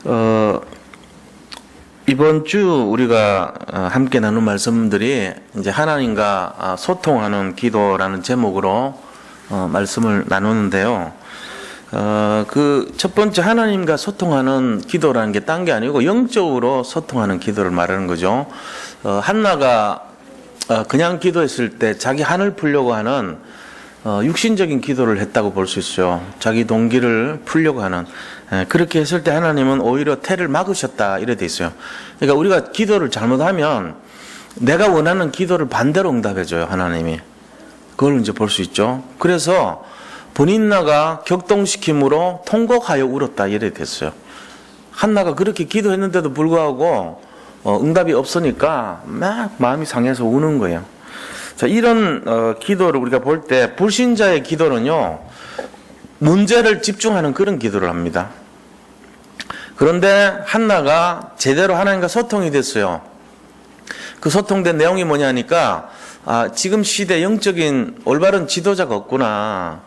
어, 이번 주 우리가 함께 나눈 말씀들이 이제 하나님과 소통하는 기도라는 제목으로 말씀을 나누는데요. 그 첫 번째 하나님과 소통하는 기도라는 게 딴 게 아니고 영적으로 소통하는 기도를 말하는 거죠. 한나가 그냥 기도했을 때 자기 한을 풀려고 하는 육신적인 기도를 했다고 볼 수 있어요. 자기 동기를 풀려고 하는. 그렇게 했을 때 하나님은 오히려 태를 막으셨다 이래 돼 있어요. 그러니까 우리가 기도를 잘못하면 내가 원하는 기도를 반대로 응답해줘요, 하나님이. 그걸 이제 볼 수 있죠. 그래서 본인나가 격동시킴으로 통곡하여 울었다 이래 됐어요. 한나가 그렇게 기도했는데도 불구하고 응답이 없으니까 막 마음이 상해서 우는 거예요. 자, 이런 기도를 우리가 볼 때 불신자의 기도는요, 문제를 집중하는 그런 기도를 합니다. 그런데 한나가 제대로 하나님과 소통이 됐어요. 그 소통된 내용이 뭐냐니까 지금 시대 영적인 올바른 지도자가 없구나.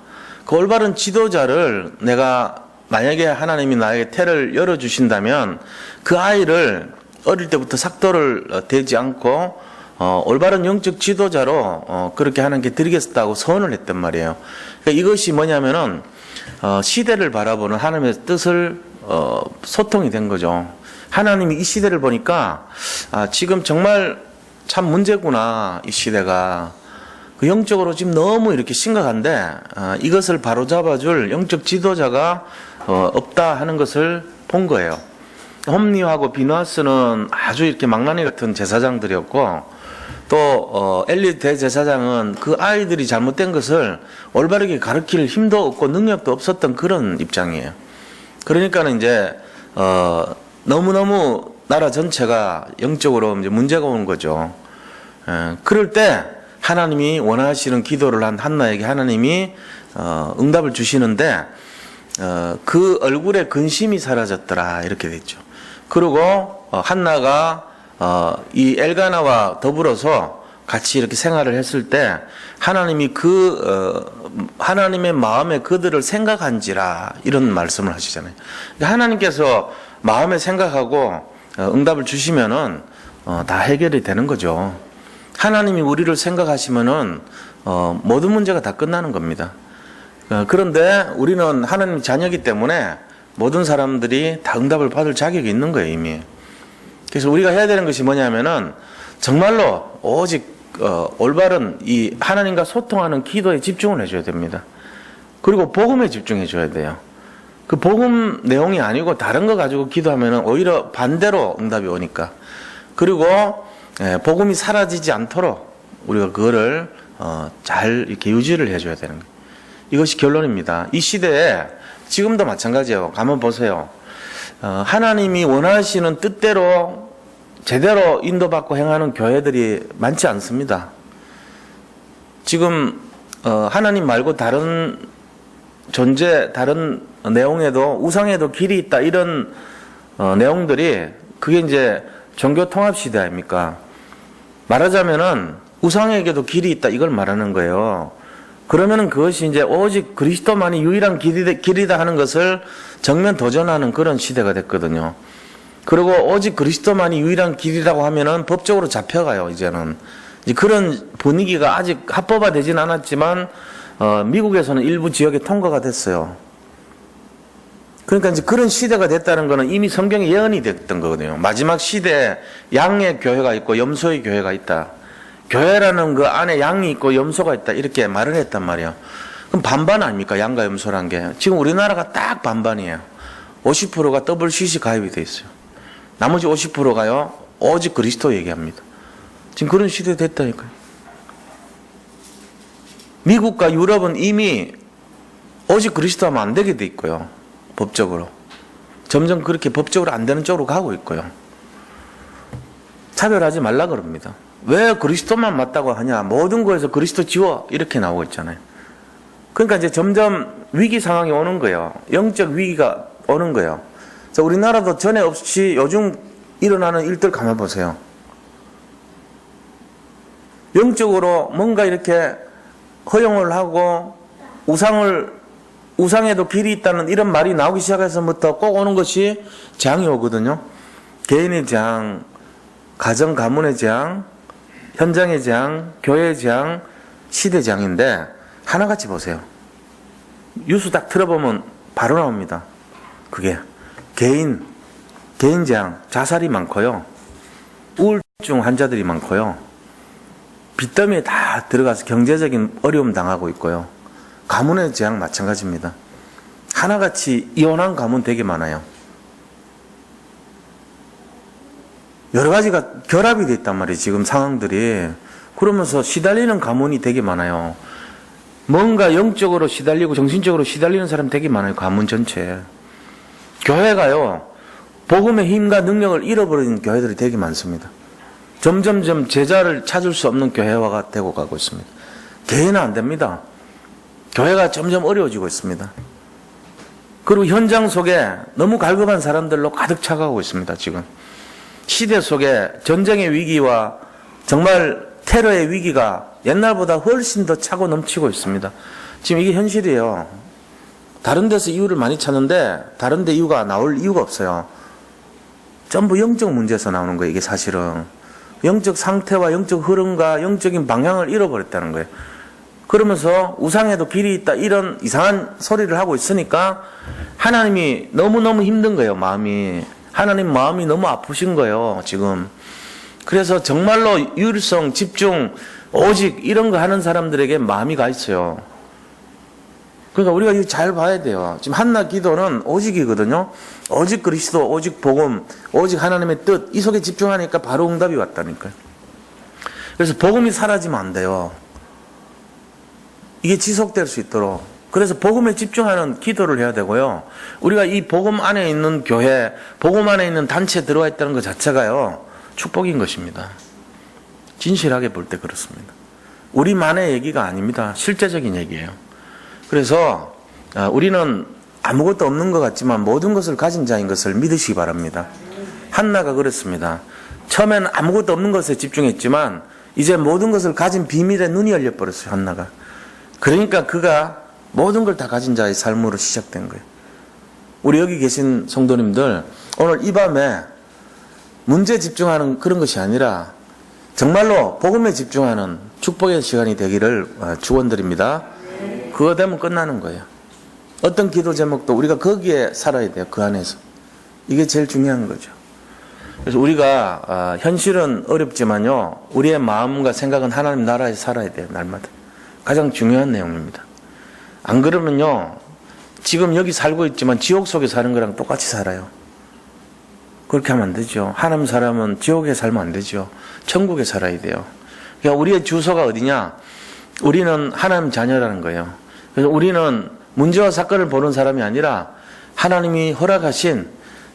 그 올바른 지도자를 내가 만약에 하나님이 나에게 태를 열어주신다면 그 아이를 어릴 때부터 삭도를 대지 않고 올바른 영적 지도자로 그렇게 하나님께 드리겠다고 선언을 했단 말이에요. 그러니까 이것이 뭐냐면은 시대를 바라보는 하나님의 뜻을 소통이 된 거죠. 하나님이 이 시대를 보니까 지금 정말 참 문제구나, 이 시대가. 그 영적으로 지금 너무 이렇게 심각한데 이것을 바로잡아줄 영적 지도자가 없다 하는 것을 본 거예요. 홈리하고 비누아스는 아주 이렇게 망나니 같은 제사장들이었고, 또 엘리 대제사장은 그 아이들이 잘못된 것을 올바르게 가르칠 힘도 없고 능력도 없었던 그런 입장이에요. 그러니까는 이제 너무너무 나라 전체가 영적으로 이제 문제가 오는 거죠. 그럴 때 하나님이 원하시는 기도를 한 한나에게 하나님이 응답을 주시는데 그 얼굴에 근심이 사라졌더라 이렇게 됐죠. 그리고 한나가 이 엘가나와 더불어서 같이 이렇게 생활을 했을 때 하나님이 하나님의 마음에 그들을 생각한지라 이런 말씀을 하시잖아요. 하나님께서 마음에 생각하고 응답을 주시면은 다 해결이 되는 거죠. 하나님이 우리를 생각하시면은 모든 문제가 다 끝나는 겁니다. 그런데 우리는 하나님 자녀이기 때문에 모든 사람들이 다 응답을 받을 자격이 있는 거예요, 이미. 그래서 우리가 해야 되는 것이 뭐냐면은 정말로 오직 올바른 이 하나님과 소통하는 기도에 집중을 해줘야 됩니다. 그리고 복음에 집중해 줘야 돼요. 그 복음 내용이 아니고 다른 거 가지고 기도하면은 오히려 반대로 응답이 오니까. 그리고 복음이 사라지지 않도록 우리가 그거를 잘 이렇게 유지를 해줘야 되는 거예요. 이것이 결론입니다. 이 시대에 지금도 마찬가지예요. 가만 보세요. 하나님이 원하시는 뜻대로 제대로 인도받고 행하는 교회들이 많지 않습니다. 지금 하나님 말고 다른 존재, 다른 내용에도 우상에도 길이 있다 이런 내용들이 그게 이제 종교 통합 시대 아닙니까? 말하자면은 우상에게도 길이 있다 이걸 말하는 거예요. 그러면은 그것이 이제 오직 그리스도만이 유일한 길이다 하는 것을 정면 도전하는 그런 시대가 됐거든요. 그리고 오직 그리스도만이 유일한 길이라고 하면은 법적으로 잡혀가요, 이제는. 이제 그런 분위기가 아직 합법화되진 않았지만, 미국에서는 일부 지역에 통과가 됐어요. 그러니까 이제 그런 시대가 됐다는 거는 이미 성경에 예언이 됐던 거거든요. 마지막 시대에 양의 교회가 있고 염소의 교회가 있다. 교회라는 그 안에 양이 있고 염소가 있다 이렇게 말을 했단 말이에요. 그럼 반반 아닙니까? 양과 염소란 게. 지금 우리나라가 딱 반반이에요. 50%가 WCC 가입이 돼 있어요. 나머지 50%가요 오직 그리스도 얘기합니다. 지금 그런 시대 됐다니까요. 미국과 유럽은 이미 오직 그리스도 하면 안 되게 돼 있고요. 법적으로. 점점 그렇게 법적으로 안 되는 쪽으로 가고 있고요. 차별하지 말라 그럽니다. 왜 그리스도만 맞다고 하냐? 모든 거에서 그리스도 지워 이렇게 나오고 있잖아요. 그러니까 이제 점점 위기 상황이 오는 거예요. 영적 위기가 오는 거예요. 그래서 우리나라도 전에 없이 요즘 일어나는 일들 가만 보세요. 영적으로 뭔가 이렇게 허용을 하고 우상을 우상에도 길이 있다는 이런 말이 나오기 시작해서부터 꼭 오는 것이 재앙이 오거든요. 개인의 재앙, 가정 가문의 재앙, 현장의 재앙, 교회의 재앙, 시대 재앙인데 하나같이 보세요. 뉴스 딱 틀어보면 바로 나옵니다. 그게 개인 재앙, 자살이 많고요. 우울증 환자들이 많고요. 빚더미에 다 들어가서 경제적인 어려움 당하고 있고요. 가문의 재앙 마찬가지입니다. 하나같이 이혼한 가문 되게 많아요. 여러 가지가 결합이 돼 있단 말이에요. 지금 상황들이. 그러면서 시달리는 가문이 되게 많아요. 뭔가 영적으로 시달리고 정신적으로 시달리는 사람 되게 많아요. 가문 전체에. 교회가요. 복음의 힘과 능력을 잃어버리는 교회들이 되게 많습니다. 점점점 제자를 찾을 수 없는 교회화가 되고 가고 있습니다. 개인은 안 됩니다. 교회가 점점 어려워지고 있습니다. 그리고 현장 속에 너무 갈급한 사람들로 가득 차가고 있습니다. 지금 시대 속에 전쟁의 위기와 정말 테러의 위기가 옛날보다 훨씬 더 차고 넘치고 있습니다. 지금 이게 현실이에요. 다른 데서 이유를 많이 찾는데 다른 데 이유가 나올 이유가 없어요. 전부 영적 문제에서 나오는 거예요. 이게 사실은 영적 상태와 영적 흐름과 영적인 방향을 잃어버렸다는 거예요. 그러면서 우상에도 길이 있다 이런 이상한 소리를 하고 있으니까 하나님이 너무너무 힘든 거예요. 마음이. 하나님 마음이 너무 아프신 거예요. 지금. 그래서 정말로 유일성, 집중, 오직 이런 거 하는 사람들에게 마음이 가 있어요. 그러니까 우리가 이거 잘 봐야 돼요. 지금 한나 기도는 오직이거든요. 오직 그리스도, 오직 복음, 오직 하나님의 뜻, 이 속에 집중하니까 바로 응답이 왔다니까요. 그래서 복음이 사라지면 안 돼요. 이게 지속될 수 있도록. 그래서 복음에 집중하는 기도를 해야 되고요. 우리가 이 복음 안에 있는 교회, 복음 안에 있는 단체에 들어와 있다는 것 자체가요. 축복인 것입니다. 진실하게 볼 때 그렇습니다. 우리만의 얘기가 아닙니다. 실제적인 얘기예요. 그래서 우리는 아무것도 없는 것 같지만 모든 것을 가진 자인 것을 믿으시기 바랍니다. 한나가 그랬습니다. 처음에는 아무것도 없는 것에 집중했지만 이제 모든 것을 가진 비밀에 눈이 열려버렸어요. 한나가. 그러니까 그가 모든 걸 다 가진 자의 삶으로 시작된 거예요. 우리 여기 계신 성도님들 오늘 이 밤에 문제에 집중하는 그런 것이 아니라 정말로 복음에 집중하는 축복의 시간이 되기를 축원드립니다. 그거 되면 끝나는 거예요. 어떤 기도 제목도 우리가 거기에 살아야 돼요. 그 안에서. 이게 제일 중요한 거죠. 그래서 우리가 현실은 어렵지만요. 우리의 마음과 생각은 하나님 나라에 살아야 돼요. 날마다. 가장 중요한 내용입니다. 안 그러면요. 지금 여기 살고 있지만 지옥 속에 사는 거랑 똑같이 살아요. 그렇게 하면 안 되죠. 하나님 사람은 지옥에 살면 안 되죠. 천국에 살아야 돼요. 그러니까 우리의 주소가 어디냐? 우리는 하나님 자녀라는 거예요. 그래서 우리는 문제와 사건을 보는 사람이 아니라 하나님이 허락하신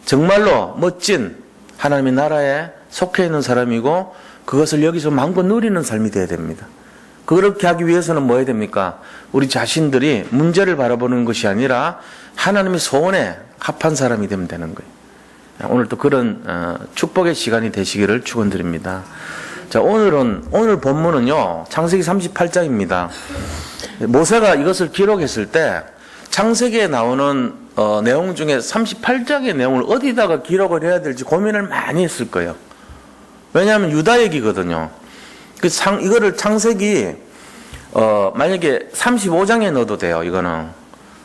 정말로 멋진 하나님의 나라에 속해 있는 사람이고 그것을 여기서 마음껏 누리는 삶이 되어야 됩니다. 그렇게 하기 위해서는 뭐 해야 됩니까? 우리 자신들이 문제를 바라보는 것이 아니라 하나님의 소원에 합한 사람이 되면 되는 거예요. 오늘 또 그런 축복의 시간이 되시기를 축원드립니다. 자, 오늘 본문은요. 창세기 38장입니다. 모세가 이것을 기록했을 때 창세기에 나오는 내용 중에 38장의 내용을 어디다가 기록을 해야 될지 고민을 많이 했을 거예요. 왜냐하면 유다 얘기거든요. 이거를 창세기 만약에 35장에 넣어도 돼요. 이거는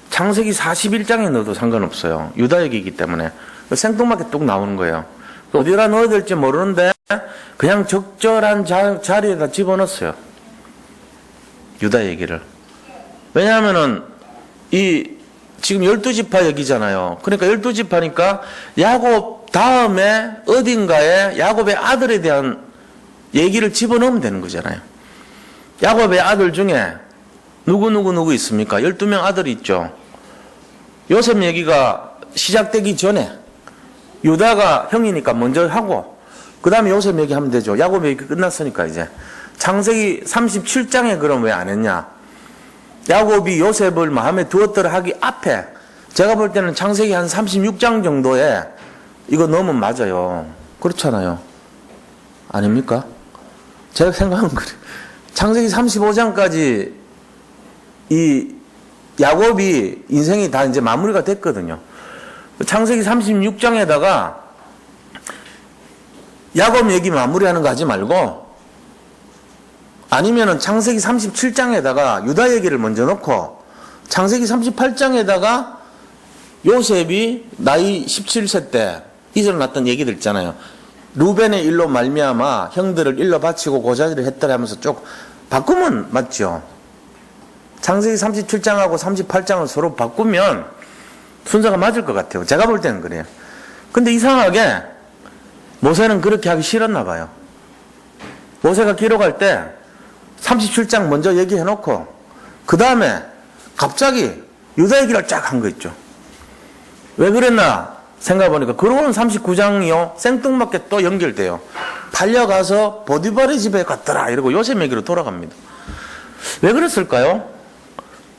창세기 41장에 넣어도 상관없어요. 유다 얘기이기 때문에 생뚱맞게 뚝 나오는 거예요. 어디다 넣어야 될지 모르는데 그냥 적절한 자리에다 집어넣었어요. 유다 얘기를. 왜냐하면은 지금 12지파 얘기잖아요. 그러니까 12지파니까 야곱 다음에 어딘가에 야곱의 아들에 대한 얘기를 집어넣으면 되는 거잖아요. 야곱의 아들 중에 누구 있습니까? 12명 아들이 있죠. 요셉 얘기가 시작되기 전에 유다가 형이니까 먼저 하고 그 다음에 요셉 얘기하면 되죠. 야곱 얘기 끝났으니까 이제. 창세기 37장에 그럼 왜 안 했냐? 야곱이 요셉을 마음에 두었더라 하기 앞에 제가 볼 때는 창세기 한 36장 정도에 이거 넣으면 맞아요. 그렇잖아요. 아닙니까? 제가 생각하면 그래요. 창세기 35장까지 이 야곱이 인생이 다 이제 마무리가 됐거든요. 창세기 36장에다가 야곱 얘기 마무리하는 거 하지 말고 아니면은 창세기 37장에다가 유다 얘기를 먼저 넣고 창세기 38장에다가 요셉이 나이 17세 때 일어났던 얘기들 있잖아요. 루벤의 일로 말미암아 형들을 일러 바치고 고자질을 했더라 하면서 쭉 바꾸면 맞죠. 창세기 37장하고 38장을 서로 바꾸면 순서가 맞을 것 같아요. 제가 볼 때는 그래요. 근데 이상하게 모세는 그렇게 하기 싫었나 봐요. 모세가 기록할 때 37장 먼저 얘기해놓고 그 다음에 갑자기 유다 얘기를 쫙 한 거 있죠. 왜 그랬나 생각해보니까 그러고는 39장이요 생뚱맞게 또 연결돼요. 팔려가서 보디발의 집에 갔더라 이러고 요셉 얘기로 돌아갑니다. 왜 그랬을까요?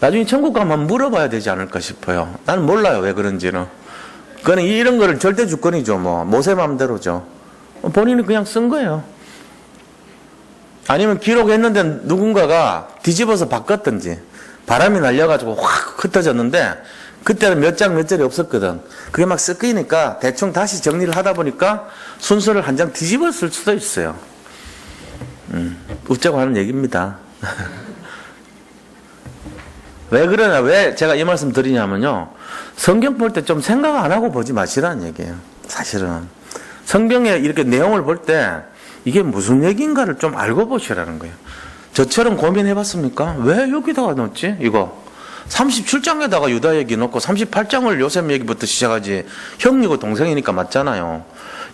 나중에 천국 가면 한번 물어봐야 되지 않을까 싶어요. 나는 몰라요 왜 그런지는. 그거는 이런 거를 절대 주권이죠. 뭐 모세 마음대로죠. 본인이 그냥 쓴 거예요. 아니면 기록했는데 누군가가 뒤집어서 바꿨든지 바람이 날려가지고 확 흩어졌는데 그때는 몇 장 몇 절이 없었거든. 그게 막 섞이니까 대충 다시 정리를 하다 보니까 순서를 한 장 뒤집었을 수도 있어요. 웃자고 하는 얘기입니다. 왜 그러냐, 왜 제가 이 말씀 드리냐면요. 성경 볼 때 좀 생각 안 하고 보지 마시라는 얘기예요. 사실은. 성경에 이렇게 내용을 볼 때 이게 무슨 얘기인가를 좀 알고 보시라는 거예요. 저처럼 고민해 봤습니까? 왜 여기다가 넣었지? 이거. 37장에다가 유다 얘기 넣고 38장을 요셉 얘기부터 시작하지. 형이고 동생이니까 맞잖아요.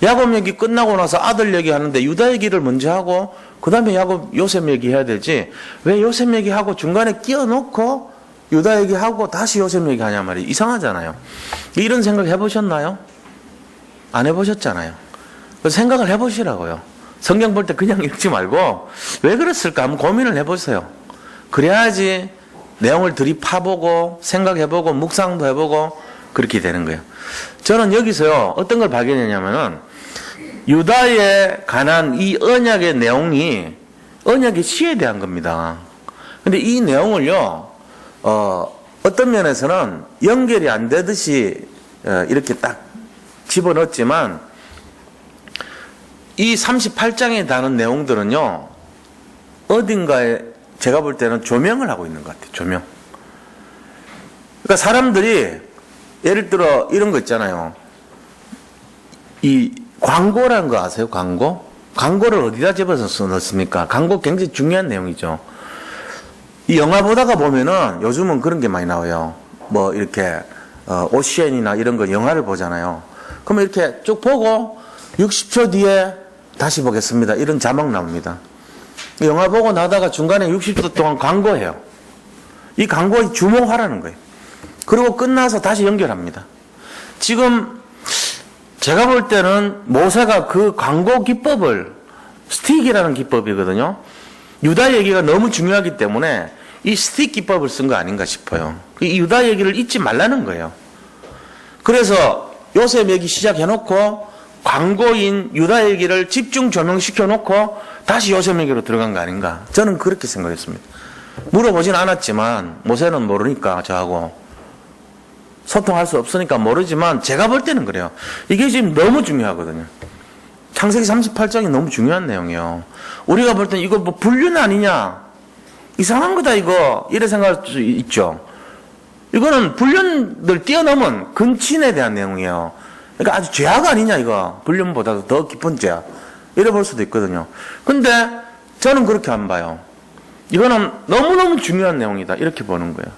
야곱 얘기 끝나고 나서 아들 얘기하는데 유다 얘기를 먼저 하고 그 다음에 야곱 요셉 얘기해야 되지. 왜 요셉 얘기하고 중간에 끼워 넣고 유다 얘기하고 다시 요셉 얘기하냐 말이에요. 이상하잖아요. 이런 생각 해보셨나요? 안 해보셨잖아요. 그래서 생각을 해보시라고요. 성경 볼 때 그냥 읽지 말고 왜 그랬을까 한번 고민을 해보세요. 그래야지 내용을 들이파보고 생각해보고 묵상도 해보고 그렇게 되는 거예요. 저는 여기서요 어떤 걸 발견했냐면은 유다에 관한 이 언약의 내용이 언약의 시에 대한 겁니다. 근데 이 내용을요 어떤 면에서는 연결이 안 되듯이 이렇게 딱 집어넣었지만 이 38장에 다는 내용들은요 어딘가에 제가 볼 때는 조명을 하고 있는 것 같아요. 조명. 그러니까 사람들이 예를 들어 이런 거 있잖아요. 이 광고라는 거 아세요? 광고? 광고를 어디다 집어서 넣습니까? 광고 굉장히 중요한 내용이죠. 이 영화 보다가 보면은 요즘은 그런 게 많이 나와요. 뭐 이렇게 오시엔이나 이런 거 영화를 보잖아요. 그러면 이렇게 쭉 보고 60초 뒤에 다시 보겠습니다. 이런 자막 나옵니다. 영화 보고 나다가 중간에 60초 동안 광고해요. 이 광고에 주목하라는 거예요. 그리고 끝나서 다시 연결합니다. 지금 제가 볼 때는 모세가 그 광고 기법을 스틱이라는 기법이거든요. 유다 얘기가 너무 중요하기 때문에 이 스틱 기법을 쓴 거 아닌가 싶어요. 이 유다 얘기를 잊지 말라는 거예요. 그래서 요셉 얘기 시작해놓고 광고인 유다 얘기를 집중 조명시켜놓고 다시 요셉 얘기로 들어간 거 아닌가. 저는 그렇게 생각했습니다. 물어보진 않았지만 모세는 모르니까 저하고 소통할 수 없으니까 모르지만 제가 볼 때는 그래요. 이게 지금 너무 중요하거든요. 창세기 38장이 너무 중요한 내용이에요. 우리가 볼 때는 이거 뭐 불륜 아니냐, 이상한 거다 이거, 이래 생각할 수 있죠. 이거는 불륜을 뛰어넘은 근친에 대한 내용이에요. 그러니까 아주 죄악 아니냐 이거, 불륜보다도 더 깊은 죄악, 이래 볼 수도 있거든요. 근데 저는 그렇게 안 봐요. 이거는 너무너무 중요한 내용이다 이렇게 보는 거예요.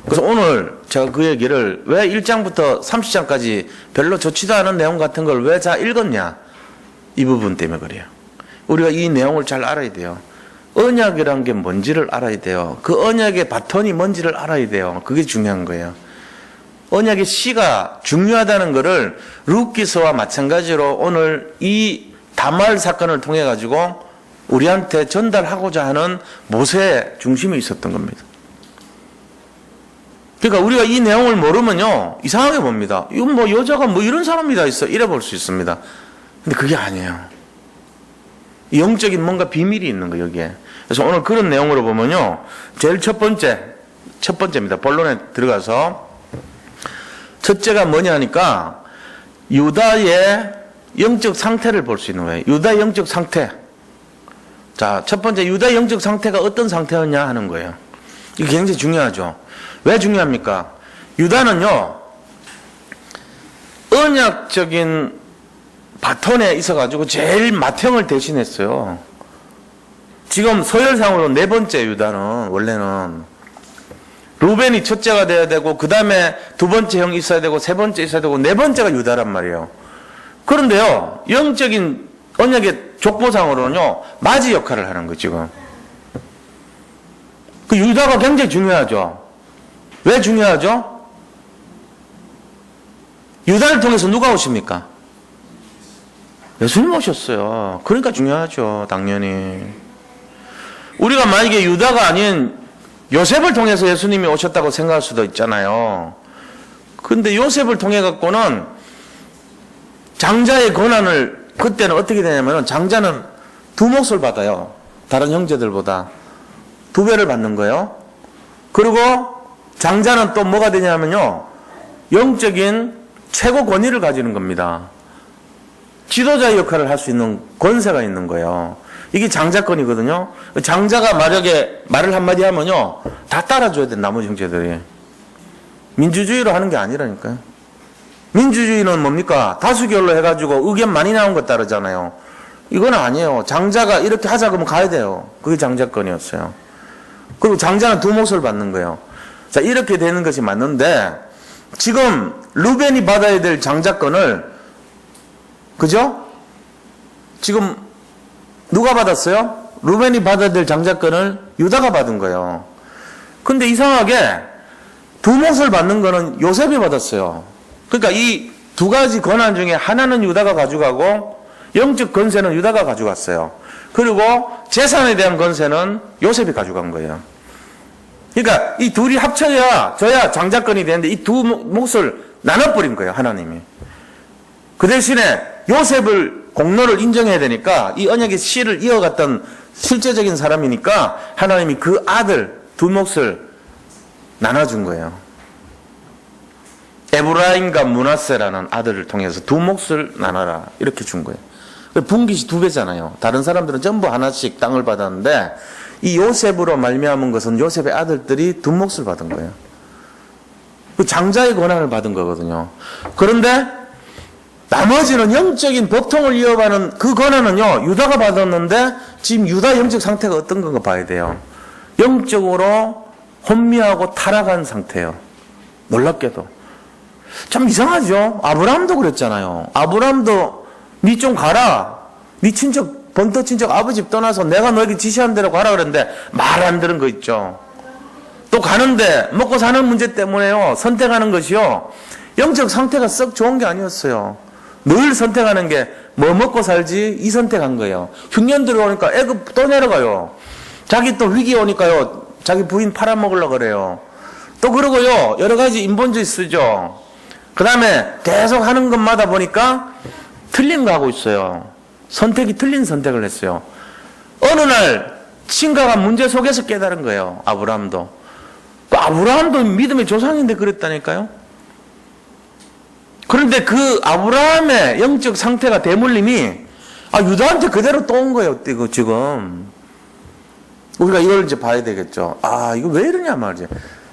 그래서 오늘 제가 그 얘기를 왜 1장부터 30장까지 별로 좋지도 않은 내용 같은 걸 왜 다 읽었냐, 이 부분 때문에 그래요. 우리가 이 내용을 잘 알아야 돼요. 언약이란 게 뭔지를 알아야 돼요. 그 언약의 바톤이 뭔지를 알아야 돼요. 그게 중요한 거예요. 언약의 시가 중요하다는 것을 룻기서와 마찬가지로 오늘 이 다말 사건을 통해 가지고 우리한테 전달하고자 하는 모세의 중심이 있었던 겁니다. 그러니까 우리가 이 내용을 모르면요 이상하게 봅니다. 이건 뭐 여자가 뭐 이런 사람이 다 있어 이래 볼 수 있습니다. 근데 그게 아니에요. 영적인 뭔가 비밀이 있는 거예요 여기에. 그래서 오늘 그런 내용으로 보면요 제일 첫 번째 첫 번째입니다. 본론에 들어가서 첫째가 뭐냐 하니까 유다의 영적 상태를 볼 수 있는 거예요. 유다의 영적 상태. 자, 첫 번째 유다의 영적 상태가 어떤 상태였냐 하는 거예요. 이게 굉장히 중요하죠. 왜 중요합니까? 유다는요, 언약적인 바톤에 있어가지고 제일 맏형을 대신했어요. 지금 서열상으로 네 번째 유다는 원래는 루벤이 첫째가 돼야 되고 그 다음에 두 번째 형이 있어야 되고 세 번째 있어야 되고 네 번째가 유다란 말이에요. 그런데요, 영적인 언약의 족보상으로는요 맞이 역할을 하는 거죠. 지금 그 유다가 굉장히 중요하죠. 왜 중요하죠? 유다를 통해서 누가 오십니까? 예수님 오셨어요. 그러니까 중요하죠. 당연히 우리가 만약에 유다가 아닌 요셉을 통해서 예수님이 오셨다고 생각할 수도 있잖아요. 근데 요셉을 통해 갖고는 장자의 권한을 그때는 어떻게 되냐면 장자는 두 몫을 받아요. 다른 형제들보다 2배를 받는 거예요. 그리고 장자는 또 뭐가 되냐면요, 영적인 최고 권위를 가지는 겁니다. 지도자의 역할을 할 수 있는 권세가 있는 거예요. 이게 장자권이거든요. 장자가 만약에 말을 한마디 하면요 다 따라줘야 돼. 나머지 형제들이. 민주주의로 하는 게 아니라니까요. 민주주의는 뭡니까? 다수결로 해가지고 의견 많이 나온 거 따르잖아요. 이건 아니에요. 장자가 이렇게 하자 그러면 가야 돼요. 그게 장자권이었어요. 그리고 장자는 두 몫을 받는 거예요. 자, 이렇게 되는 것이 맞는데 지금 루벤이 받아야 될 장자권을, 그죠? 지금 누가 받았어요? 루벤이 받아야 될 장자권을 유다가 받은 거예요. 근데 이상하게 두 몫을 받는 거는 요셉이 받았어요. 그러니까 이 두 가지 권한 중에 하나는 유다가 가져가고 영적 권세는 유다가 가져갔어요. 그리고 재산에 대한 권세는 요셉이 가져간 거예요. 그러니까 이 둘이 합쳐야 장자권이 되는데 이 두 몫을 나눠버린 거예요. 하나님이. 그 대신에 요셉을 공로를 인정해야 되니까 이 언약의 씨를 이어갔던 실제적인 사람이니까 하나님이 그 아들 두 몫을 나눠준 거예요. 에브라임과 므낫세라는 아들을 통해서 두 몫을 나눠라 이렇게 준 거예요. 분깃이 2배잖아요. 다른 사람들은 전부 하나씩 땅을 받았는데 이 요셉으로 말미암은 것은 요셉의 아들들이 두 몫을 받은 거예요. 그 장자의 권한을 받은 거거든요. 그런데 나머지는 영적인 법통을 이어가는 그 권한은요 유다가 받았는데 지금 유다 영적 상태가 어떤 건가 봐야 돼요. 영적으로 혼미하고 타락한 상태예요. 놀랍게도. 참 이상하죠. 아브라함도 그랬잖아요. 아브라함도 니 좀 가라. 니 친척 번터 친척 아버지 집 떠나서 내가 너에게 지시한 대로 가라 그랬는데 말 안 들은 거 있죠. 또 가는데 먹고 사는 문제 때문에요 선택하는 것이요 영적 상태가 썩 좋은 게 아니었어요. 늘 선택하는 게 뭐 먹고 살지 이 선택한 거예요. 흉년 들어오니까 애급 또 내려가요. 자기 또 위기 오니까요 자기 부인 팔아먹으려고 그래요. 또 그러고요 여러 가지 인본주의 쓰죠. 그 다음에 계속 하는 것마다 보니까 틀린 거 하고 있어요. 선택이 틀린 선택을 했어요. 어느 날 친가가 문제 속에서 깨달은 거예요. 아브라함도. 아브라함도 믿음의 조상인데 그랬다니까요. 그런데 그 아브라함의 영적 상태가 대물림이 유다한테 그대로 또 온 거예요. 이거 지금 우리가 이걸 이제 봐야 되겠죠. 이거 왜 이러냐 말이지.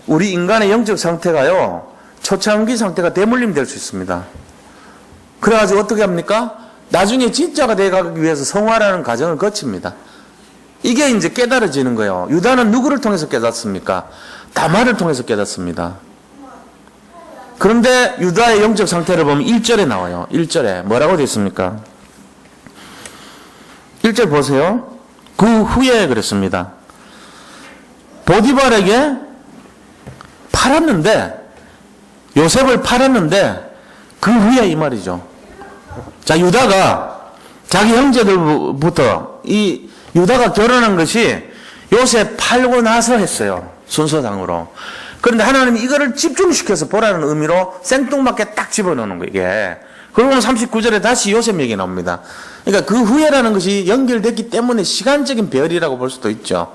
우리 인간의 영적 상태가요 초창기 상태가 대물림 될 수 있습니다. 그래가지고 어떻게 합니까? 나중에 진짜가 되어가기 위해서 성화라는 과정을 거칩니다. 이게 이제 깨달아지는 거예요. 유다는 누구를 통해서 깨닫습니까? 다말을 통해서 깨닫습니다. 그런데 유다의 영적 상태를 보면 1절에 나와요. 1절에 뭐라고 되어 있습니까? 1절 보세요. 그 후에 그랬습니다. 보디발에게 팔았는데 요셉을 팔았는데 그 후에 이 말이죠. 자, 유다가 자기 형제들부터 이 유다가 결혼한 것이 요셉 팔고 나서 했어요. 순서상으로. 그런데 하나님이 이거를 집중시켜서 보라는 의미로 생뚱맞게 딱 집어넣는 거예요. 이게. 그러고 39절에 다시 요셉 얘기 나옵니다. 그러니까 그 후에라는 것이 연결됐기 때문에 시간적인 배열이라고 볼 수도 있죠.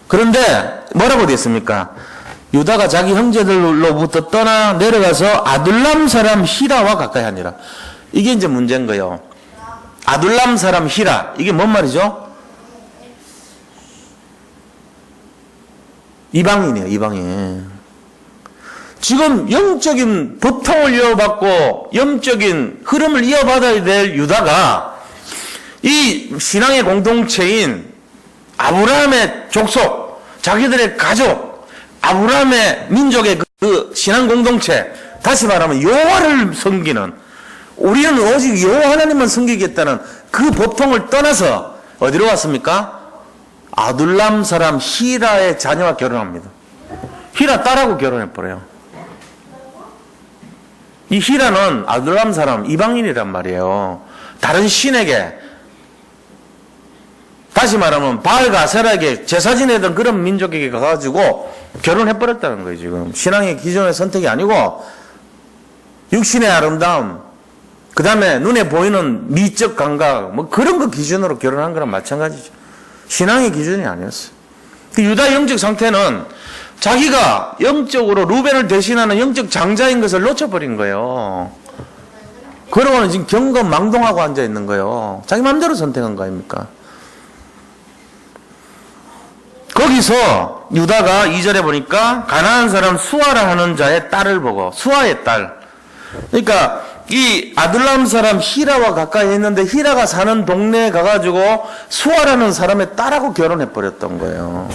그런데 뭐라고 되어 있습니까? 유다가 자기 형제들로부터 떠나 내려가서 아둘람 사람 히라와 가까이 하니라. 이게 이제 문제인 거예요. 아둘람 사람 히라. 이게 뭔 말이죠? 이방인이에요, 이방인. 지금 영적인 법통을 이어받고 영적인 흐름을 이어받아야 될 유다가 이 신앙의 공동체인 아브라함의 족속, 자기들의 가족, 아브라함의 민족의 그 신앙 공동체, 다시 말하면 여호와를 섬기는, 우리는 오직 여호와 하나님만 섬기겠다는 그 법통을 떠나서 어디로 갔습니까? 아둘람 사람 히라의 자녀와 결혼합니다. 히라 딸하고 결혼해버려요. 이 히라는 아둘람 사람 이방인이란 말이에요. 다른 신에게, 다시 말하면 바알과 아세라에게 제사 지내던 그런 민족에게 가가지고 결혼해버렸다는 거예요. 지금 신앙의 기존의 선택이 아니고 육신의 아름다움, 그 다음에 눈에 보이는 미적 감각, 뭐 그런 거 기준으로 결혼한 거랑 마찬가지죠. 신앙의 기준이 아니었어요. 그 유다 영적 상태는 자기가 영적으로 루벤을 대신하는 영적 장자인 것을 놓쳐버린 거예요. 그러고는 지금 경거망동하고 앉아있는 거예요. 자기 마음대로 선택한 거 아닙니까? 거기서 유다가 2절에 보니까 가나안 사람 수아라 하는 자의 딸을 보고, 수아의 딸. 그러니까 이 아둘람 사람 히라와 가까이 있는데 히라가 사는 동네에 가가지고 수아라는 사람의 딸하고 결혼해 버렸던 거예요.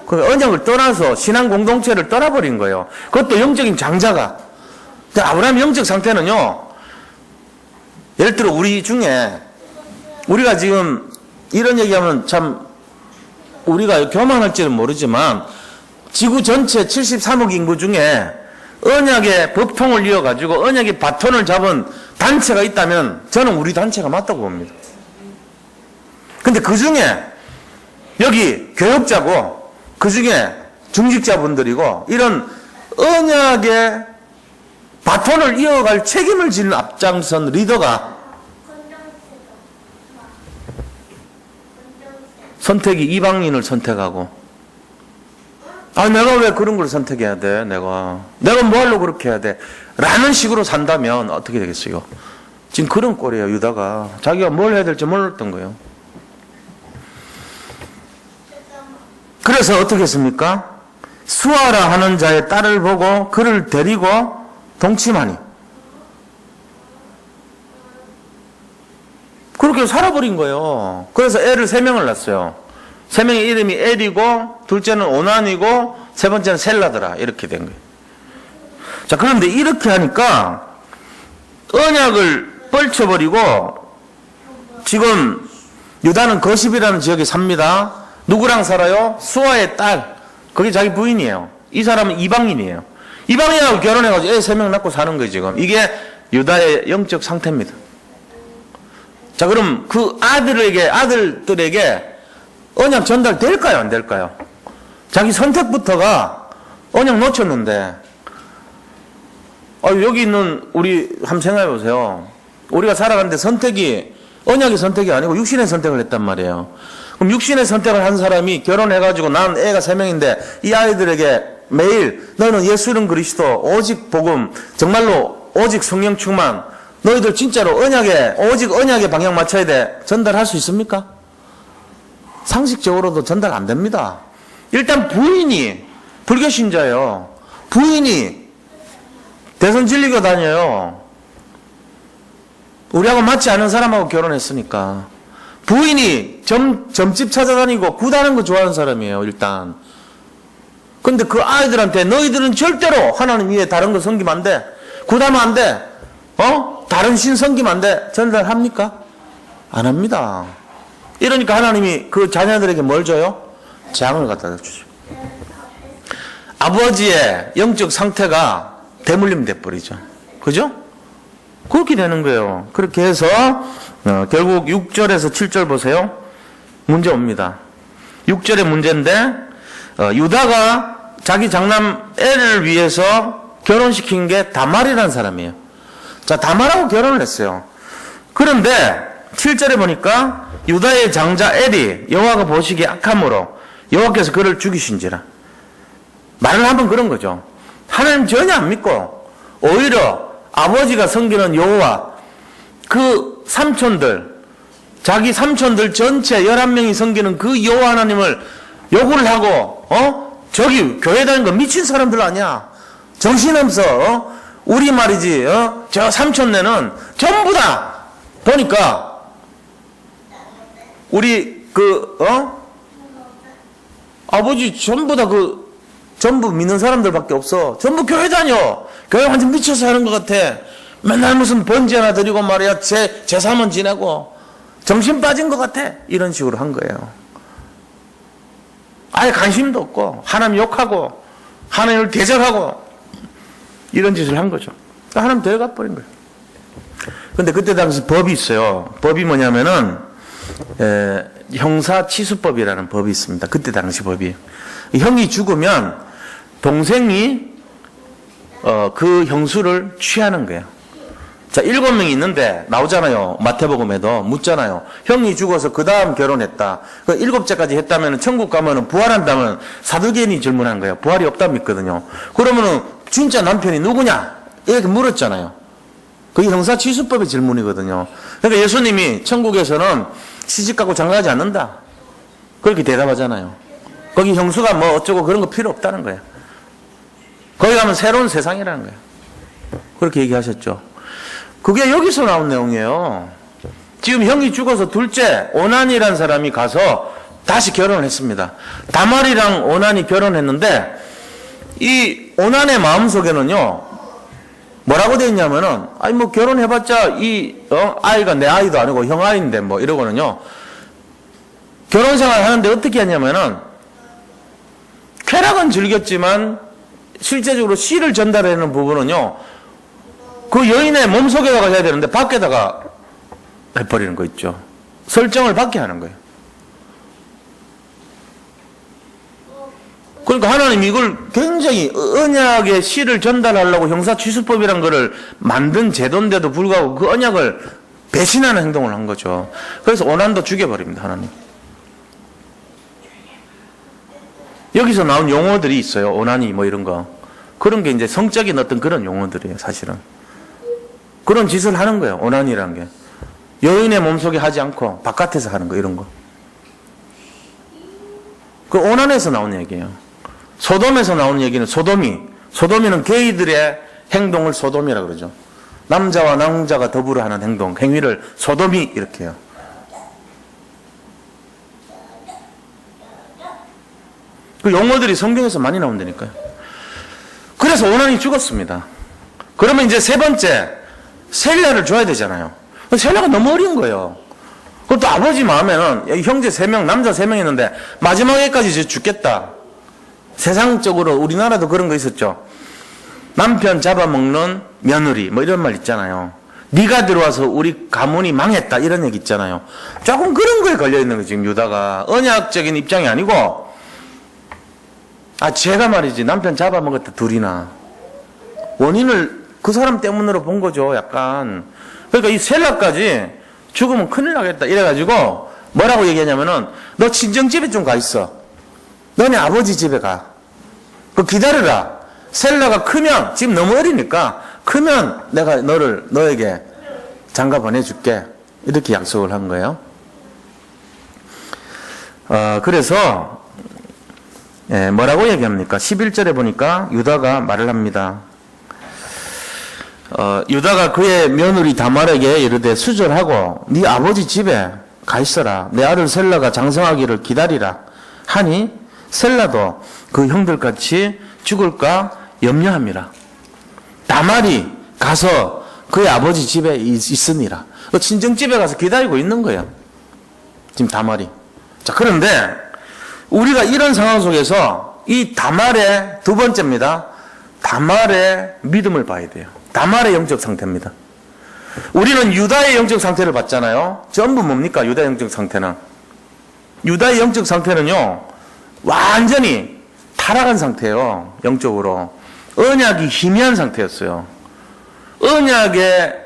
그 언약을 떠나서 신앙 공동체를 떠나버린 거예요. 그것도 영적인 장자가. 아브라함 영적 상태는요, 예를 들어 우리 중에, 우리가 지금 이런 얘기하면 참 우리가 교만할지는 모르지만 지구 전체 73억 인구 중에 언약의 법통을 이어가지고 언약의 바톤을 잡은 단체가 있다면 저는 우리 단체가 맞다고 봅니다. 근데 그 중에 여기 교역자고 그 중에 중직자분들이고 이런 언약의 바톤을 이어갈 책임을 지는 앞장선 리더가 선택이 이방인을 선택하고, 내가 왜 그런 걸 선택해야 돼? 내가 뭐 하려고 그렇게 해야 돼? 라는 식으로 산다면 어떻게 되겠어요? 지금 그런 꼴이에요. 유다가 자기가 뭘 해야 될지 몰랐던 거예요. 그래서 어떻게 했습니까? 수아라 하는 자의 딸을 보고 그를 데리고 동침하니, 그렇게 살아버린 거예요. 그래서 애를 3명을 낳았어요. 3명의 이름이 엘이고, 둘째는 오난이고, 세 번째는 셀라더라. 이렇게 된 거예요. 자, 그런데 이렇게 하니까 언약을 뻘쳐버리고 지금 유다는 거십이라는 지역에 삽니다. 누구랑 살아요? 수아의 딸. 그게 자기 부인이에요. 이 사람은 이방인이에요. 이방인하고 결혼해가지고 애 3명 낳고 사는 거예요, 지금. 이게 유다의 영적 상태입니다. 자, 그럼 그 아들들에게 언약 전달될까요? 안 될까요? 자기 선택부터가 언약 놓쳤는데, 여기 있는 우리 한번 생각해 보세요. 우리가 살아가는데 선택이 언약의 선택이 아니고 육신의 선택을 했단 말이에요. 그럼 육신의 선택을 한 사람이 결혼해가지고 난 애가 3명인데 이 아이들에게 매일 너는 예수는 그리스도, 오직 복음, 정말로 오직 성령 충만, 너희들 진짜로 오직 언약에 방향 맞춰야 돼, 전달할 수 있습니까? 상식적으로도 전달 안 됩니다. 일단 부인이 불교 신자예요. 부인이 대선 진리교 다녀요. 우리하고 맞지 않은 사람하고 결혼했으니까. 부인이 점집 찾아다니고 굿하는 거 좋아하는 사람이에요, 일단. 근데 그 아이들한테 너희들은 절대로 하나님 위에 다른 거 섬기면 안 돼, 굿하면 안 돼, 다른 신 섬기면 안 돼, 전달합니까? 안 합니다. 이러니까 하나님이 그 자녀들에게 뭘 줘요? 재앙을 갖다 주죠. 아버지의 영적 상태가 대물림 돼버리죠. 그죠? 그렇게 되는 거예요. 그렇게 해서 결국 6절에서 7절 보세요. 문제 옵니다. 6절의 문제인데, 유다가 자기 장남 엘을 위해서 결혼시킨 게 다말이라는 사람이에요. 자, 다말하고 결혼을 했어요. 그런데 7절에 보니까 유다의 장자 엘이 여호와가 보시기에 악함으로 여호와께서 그를 죽이신지라. 말을 하면 그런 거죠. 하나님 전혀 안 믿고 오히려 아버지가 섬기는 여호와, 그 삼촌들, 자기 삼촌들 전체 11명이 섬기는 그 여호와 하나님을 요구를 하고 저기 교회 다니는 거 미친 사람들 아니야. 정신없어. 우리 말이지. 저 삼촌네는 전부 다 보니까 우리 아버지 전부 다 전부 믿는 사람들밖에 없어. 전부 교회 다녀. 교회 완전 미쳐서 하는 것 같아. 맨날 무슨 번제 하나 드리고 말이야. 제사만 지내고 정신 빠진 것 같아. 이런 식으로 한 거예요. 아예 관심도 없고 하나님 욕하고 하나님을 대적하고 이런 짓을 한 거죠. 그러니까 하나님 데려가 버린 거예요. 근데 그때 당시 법이 있어요. 법이 뭐냐면은 형사치수법이라는 법이 있습니다. 그때 당시 법이. 형이 죽으면 동생이 그 형수를 취하는 거예요. 자, 7명이 있는데 나오잖아요. 마태복음에도 묻잖아요. 형이 죽어서 그 다음 결혼했다. 그 7째까지 했다면 천국 가면은 부활한다면 사두개인이 질문한 거예요. 부활이 없다 믿거든요. 그러면은 진짜 남편이 누구냐? 이렇게 물었잖아요. 그게 형사치수법의 질문이거든요. 그러니까 예수님이 천국에서는 시집가고 장가가지 않는다. 그렇게 대답하잖아요. 거기 형수가 뭐 어쩌고 그런 거 필요 없다는 거예요. 거기 가면 새로운 세상이라는 거예요. 그렇게 얘기하셨죠. 그게 여기서 나온 내용이에요. 지금 형이 죽어서 둘째 오난이라는 사람이 가서 다시 결혼을 했습니다. 다말이랑 오난이 결혼했는데 이 오난의 마음속에는요 뭐라고 돼 있냐면은 아니 뭐 결혼해봤자 이 아이가 내 아이도 아니고 형 아이인데 뭐 이러고는요 결혼생활 하는데 어떻게 했냐면은 쾌락은 즐겼지만 실제적으로 씨를 전달하는 부분은요 그 여인의 몸속에다가 해야 되는데 밖에다가 해버리는 거 있죠. 설정을 받게 하는 거예요. 그러니까 하나님 이걸 굉장히 언약의 씨를 전달하려고 형사취수법이란 거를 만든 제도인데도 불구하고 그 언약을 배신하는 행동을 한 거죠. 그래서 오난도 죽여버립니다. 하나님. 여기서 나온 용어들이 있어요. 오난이 뭐 이런 거. 그런 게 이제 성적인 어떤 그런 용어들이에요. 사실은. 그런 짓을 하는 거예요. 오난이라는 게. 여인의 몸속에 하지 않고 바깥에서 하는 거 이런 거. 그 오난에서 나온 얘기예요. 소돔에서 나오는 얘기는 소돔이는 게이들의 행동을 소돔이라고 그러죠. 남자와 남자가 더불어 하는 행동, 행위를 소돔이 이렇게 해요. 그 용어들이 성경에서 많이 나온다니까요. 그래서 오난이 죽었습니다. 그러면 이제 세 번째 셀라를 줘야 되잖아요. 셀라가 너무 어린 거예요. 그것도 아버지 마음에는 형제 3명, 남자 3명 있는데 마지막에까지 죽겠다. 세상적으로 우리나라도 그런 거 있었죠. 남편 잡아먹는 며느리 뭐 이런 말 있잖아요. 네가 들어와서 우리 가문이 망했다 이런 얘기 있잖아요. 조금 그런 거에 걸려있는 거예요. 지금 유다가 언약적인 입장이 아니고 제가 말이지 남편 잡아먹었다 둘이나 원인을 그 사람 때문으로 본 거죠. 약간. 그러니까 이 셀라까지 죽으면 큰일 나겠다 이래가지고 뭐라고 얘기하냐면은 너 친정집에 좀 가 있어. 너네 아버지 집에 가. 그 기다려라. 셀라가 크면 지금 너무 어리니까 크면 내가 너에게 장가 보내줄게. 이렇게 약속을 한 거예요. 그래서 뭐라고 얘기합니까? 11절에 보니까 유다가 말을 합니다. 유다가 그의 며느리 다말에게 이르되 수절하고 네 아버지 집에 가 있어라. 내 아들 셀라가 장성하기를 기다리라 하니 셀라도 그 형들같이 죽을까 염려함이라. 다말이 가서 그의 아버지 집에 있으니라. 그 친정집에 가서 기다리고 있는 거예요. 지금 다말이. 자, 그런데 우리가 이런 상황 속에서 이 다말의 두 번째입니다. 다말의 믿음을 봐야 돼요. 다말의 영적 상태입니다. 우리는 유다의 영적 상태를 봤잖아요. 전부 뭡니까? 유다의 영적 상태는. 유다의 영적 상태는요. 완전히 타락한 상태예요. 영적으로. 언약이 희미한 상태였어요. 언약의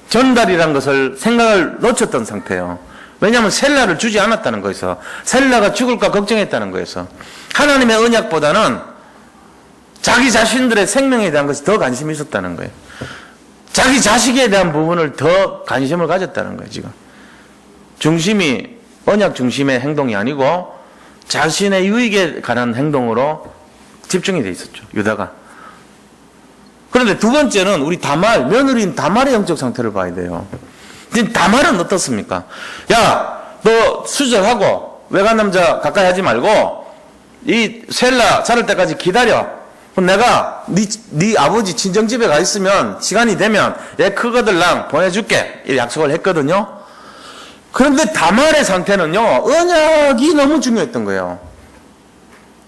전달이란 것을 생각을 놓쳤던 상태예요. 왜냐하면 셀라를 주지 않았다는 거에서 셀라가 죽을까 걱정했다는 거에서 하나님의 언약보다는 자기 자신들의 생명에 대한 것이 더 관심이 있었다는 거예요. 자기 자식에 대한 부분을 더 관심을 가졌다는 거예요, 지금. 중심이 언약 중심의 행동이 아니고 자신의 유익에 관한 행동으로 집중이 돼 있었죠, 유다가. 그런데 두 번째는 우리 다말, 며느리인 다말의 영적 상태를 봐야 돼요. 지금 다말은 어떻습니까? 야, 너 수절하고 외간 남자 가까이 하지 말고 이 셀라 자랄 때까지 기다려. 그럼 내가 네 아버지 친정집에 가 있으면 시간이 되면 얘 크거들랑 보내줄게. 이 약속을 했거든요. 그런데 다말의 상태는요, 언약이 너무 중요했던 거예요.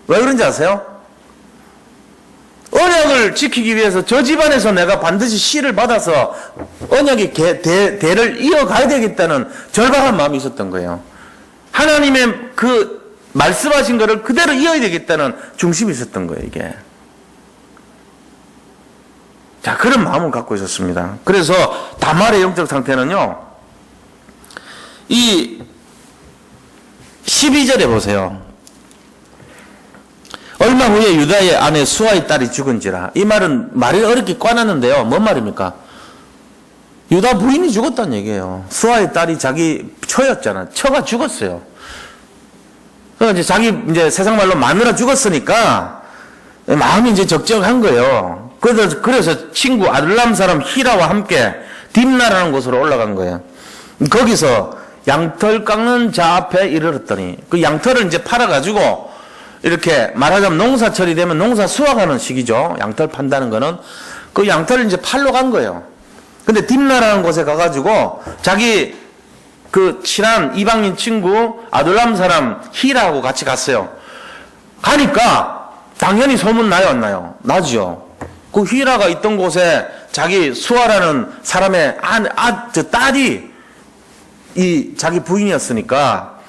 왜 그런지 아세요? 언약을 지키기 위해서 저 집안에서 내가 반드시 씨를 받아서 언약의 대를 이어가야 되겠다는 절박한 마음이 있었던 거예요. 하나님의 그 말씀하신 것을 그대로 이어야 되겠다는 중심이 있었던 거예요, 이게. 자, 그런 마음을 갖고 있었습니다. 그래서 다말의 영적 상태는요, 이 12절에 보세요. 얼마 후에 유다의 아내 수아의 딸이 죽은지라. 이 말은 말이 어렵게 꽈놨는데요. 뭔 말입니까? 유다 부인이 죽었다는 얘기예요. 수아의 딸이 자기 처였잖아. 처가 죽었어요. 그러니까 이제 자기 이제 세상 말로 마누라 죽었으니까 마음이 이제 적적한 거예요. 그래서 친구 아둘람 사람 히라와 함께 딥나라는 곳으로 올라간 거예요. 거기서 양털 깎는 자 앞에 이르렀더니 그 양털을 이제 팔아가지고 이렇게 말하자면 농사철이 되면 농사 수확하는 시기죠. 양털 판다는 거는 그 양털을 이제 팔러 간 거예요. 근데 딥나라는 곳에 가가지고 자기 그 친한 이방인 친구 아둘람 사람 히라하고 같이 갔어요. 가니까 당연히 소문 나요, 안 나요? 나죠. 그 히라가 있던 곳에 자기 수아라는 사람의 저 딸이 이 자기 부인이었으니까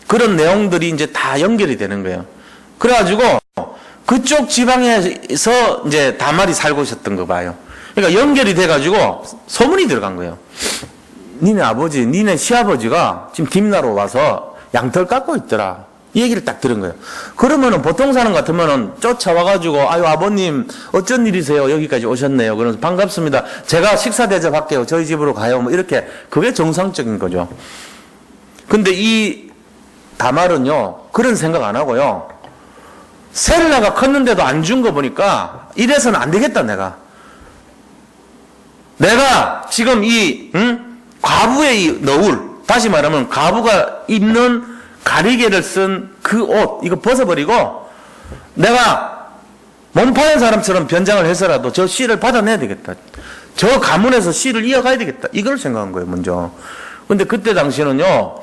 그런 내용들이 이제 다 연결이 되는 거예요. 그래가지고 그쪽 지방에서 이제 다말이 살고 있었던 거 봐요. 그러니까 연결이 돼가지고 소문이 들어간 거예요. 니네 아버지, 니네 시아버지가 지금 딥나로 와서 양털 깎고 있더라. 이 얘기를 딱 들은 거예요. 그러면은 보통 사람 같으면은 쫓아와가지고 아유 아버님 어쩐 일이세요? 여기까지 오셨네요. 그래서 반갑습니다. 제가 식사 대접할게요. 저희 집으로 가요. 뭐 이렇게 그게 정상적인 거죠. 근데 이 다말은요 그런 생각 안 하고요. 셀라가 컸는데도 안 준 거 보니까 이래서는 안 되겠다 내가 지금 이 과부의 이 너울, 다시 말하면 과부가 입는 가리개를 쓴 그 옷 이거 벗어버리고 내가 몸 파는 사람처럼 변장을 해서라도 저 씨를 받아내야 되겠다. 저 가문에서 씨를 이어가야 되겠다. 이걸 생각한 거예요, 먼저. 근데 그때 당시에는요,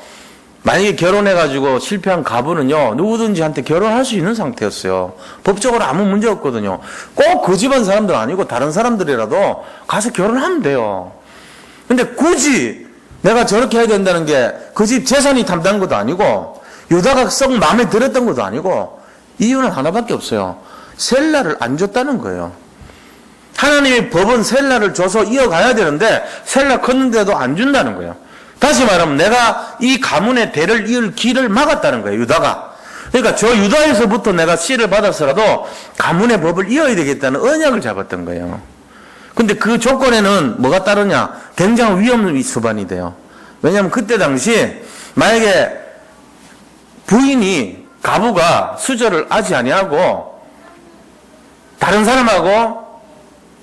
만약에 결혼해가지고 실패한 가부는요, 누구든지 한테 결혼할 수 있는 상태였어요. 법적으로 아무 문제 없거든요. 꼭 그 집안 사람들 아니고 다른 사람들이라도 가서 결혼하면 돼요. 근데 굳이 내가 저렇게 해야 된다는 게 그 집 재산이 탐나는 것도 아니고 유다가 썩 마음에 들었던 것도 아니고 이유는 하나밖에 없어요. 셀라를 안 줬다는 거예요. 하나님의 법은 셀라를 줘서 이어가야 되는데 셀라 컸는데도 안 준다는 거예요. 다시 말하면 내가 이 가문의 대를 이을 길을 막았다는 거예요, 유다가. 그러니까 저 유다에서부터 내가 씨를 받아서라도 가문의 법을 이어야 되겠다는 언약을 잡았던 거예요. 근데 그 조건에는 뭐가 따르냐? 굉장히 위험이 수반이 돼요. 왜냐하면 그때 당시 만약에 부인이 가부가 수절을 하지 아니하고 다른 사람하고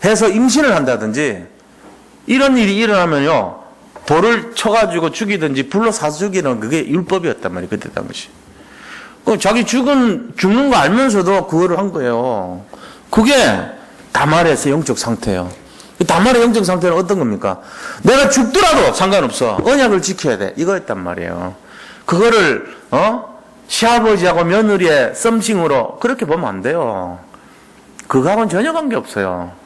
해서 임신을 한다든지 이런 일이 일어나면요 돌을 쳐가지고 죽이든지 불로 사서 죽이는 그게 율법이었단 말이에요. 그때 당시. 자기 죽는 거 알면서도 그거를 한 거예요. 그게 다말의 영적 상태예요. 다말의 영적 상태는 어떤 겁니까? 내가 죽더라도 상관없어. 언약을 지켜야 돼. 이거였단 말이에요. 그거를 시아버지하고 며느리의 썸씽으로 그렇게 보면 안 돼요. 그거하고는 전혀 관계없어요.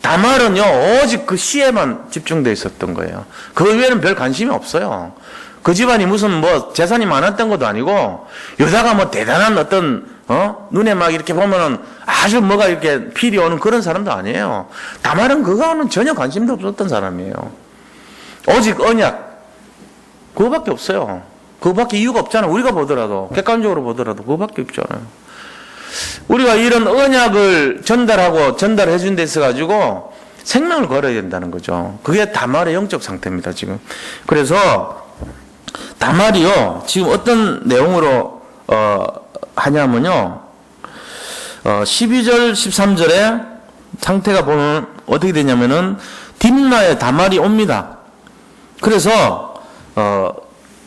다말은요 오직 그 씨에만 집중되어 있었던 거예요. 그 외에는 별 관심이 없어요. 그 집안이 무슨 뭐 재산이 많았던 것도 아니고 유다가 뭐 대단한 어떤 눈에 막 이렇게 보면은 아주 뭐가 이렇게 필이 오는 그런 사람도 아니에요. 다말은 그거하고는 전혀 관심도 없었던 사람이에요. 오직 언약 그거밖에 없어요. 그거밖에 이유가 없잖아요. 우리가 보더라도 객관적으로 보더라도 그거밖에 없잖아요. 우리가 이런 언약을 전달해 준 데 있어 가지고 생명을 걸어야 된다는 거죠. 그게 다말의 영적 상태입니다, 지금. 그래서 다말이요, 지금 어떤 내용으로 하냐면요, 12절, 13절에 상태가 보면 어떻게 되냐면은 딥나에 다말이 옵니다. 그래서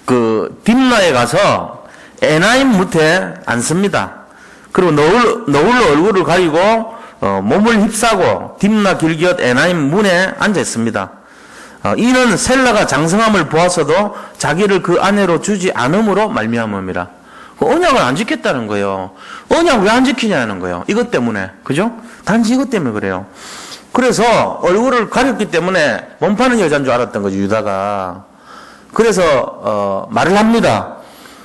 그 딥나에 가서 에나임 무태 앉습니다. 그리고 너울로 얼굴을 가리고 몸을 휩싸고 딥나 길기엇 에나임 문에 앉아 있습니다. 이는 셀라가 장성함을 보았어도 자기를 그 아내로 주지 않음으로 말미암음이라. 언약을 안 지켰다는 거예요. 언약 왜 안 지키냐는 거예요. 이것 때문에. 그죠? 단지 이것 때문에 그래요. 그래서 얼굴을 가렸기 때문에 몸 파는 여자인 줄 알았던 거죠, 유다가. 그래서 말을 합니다.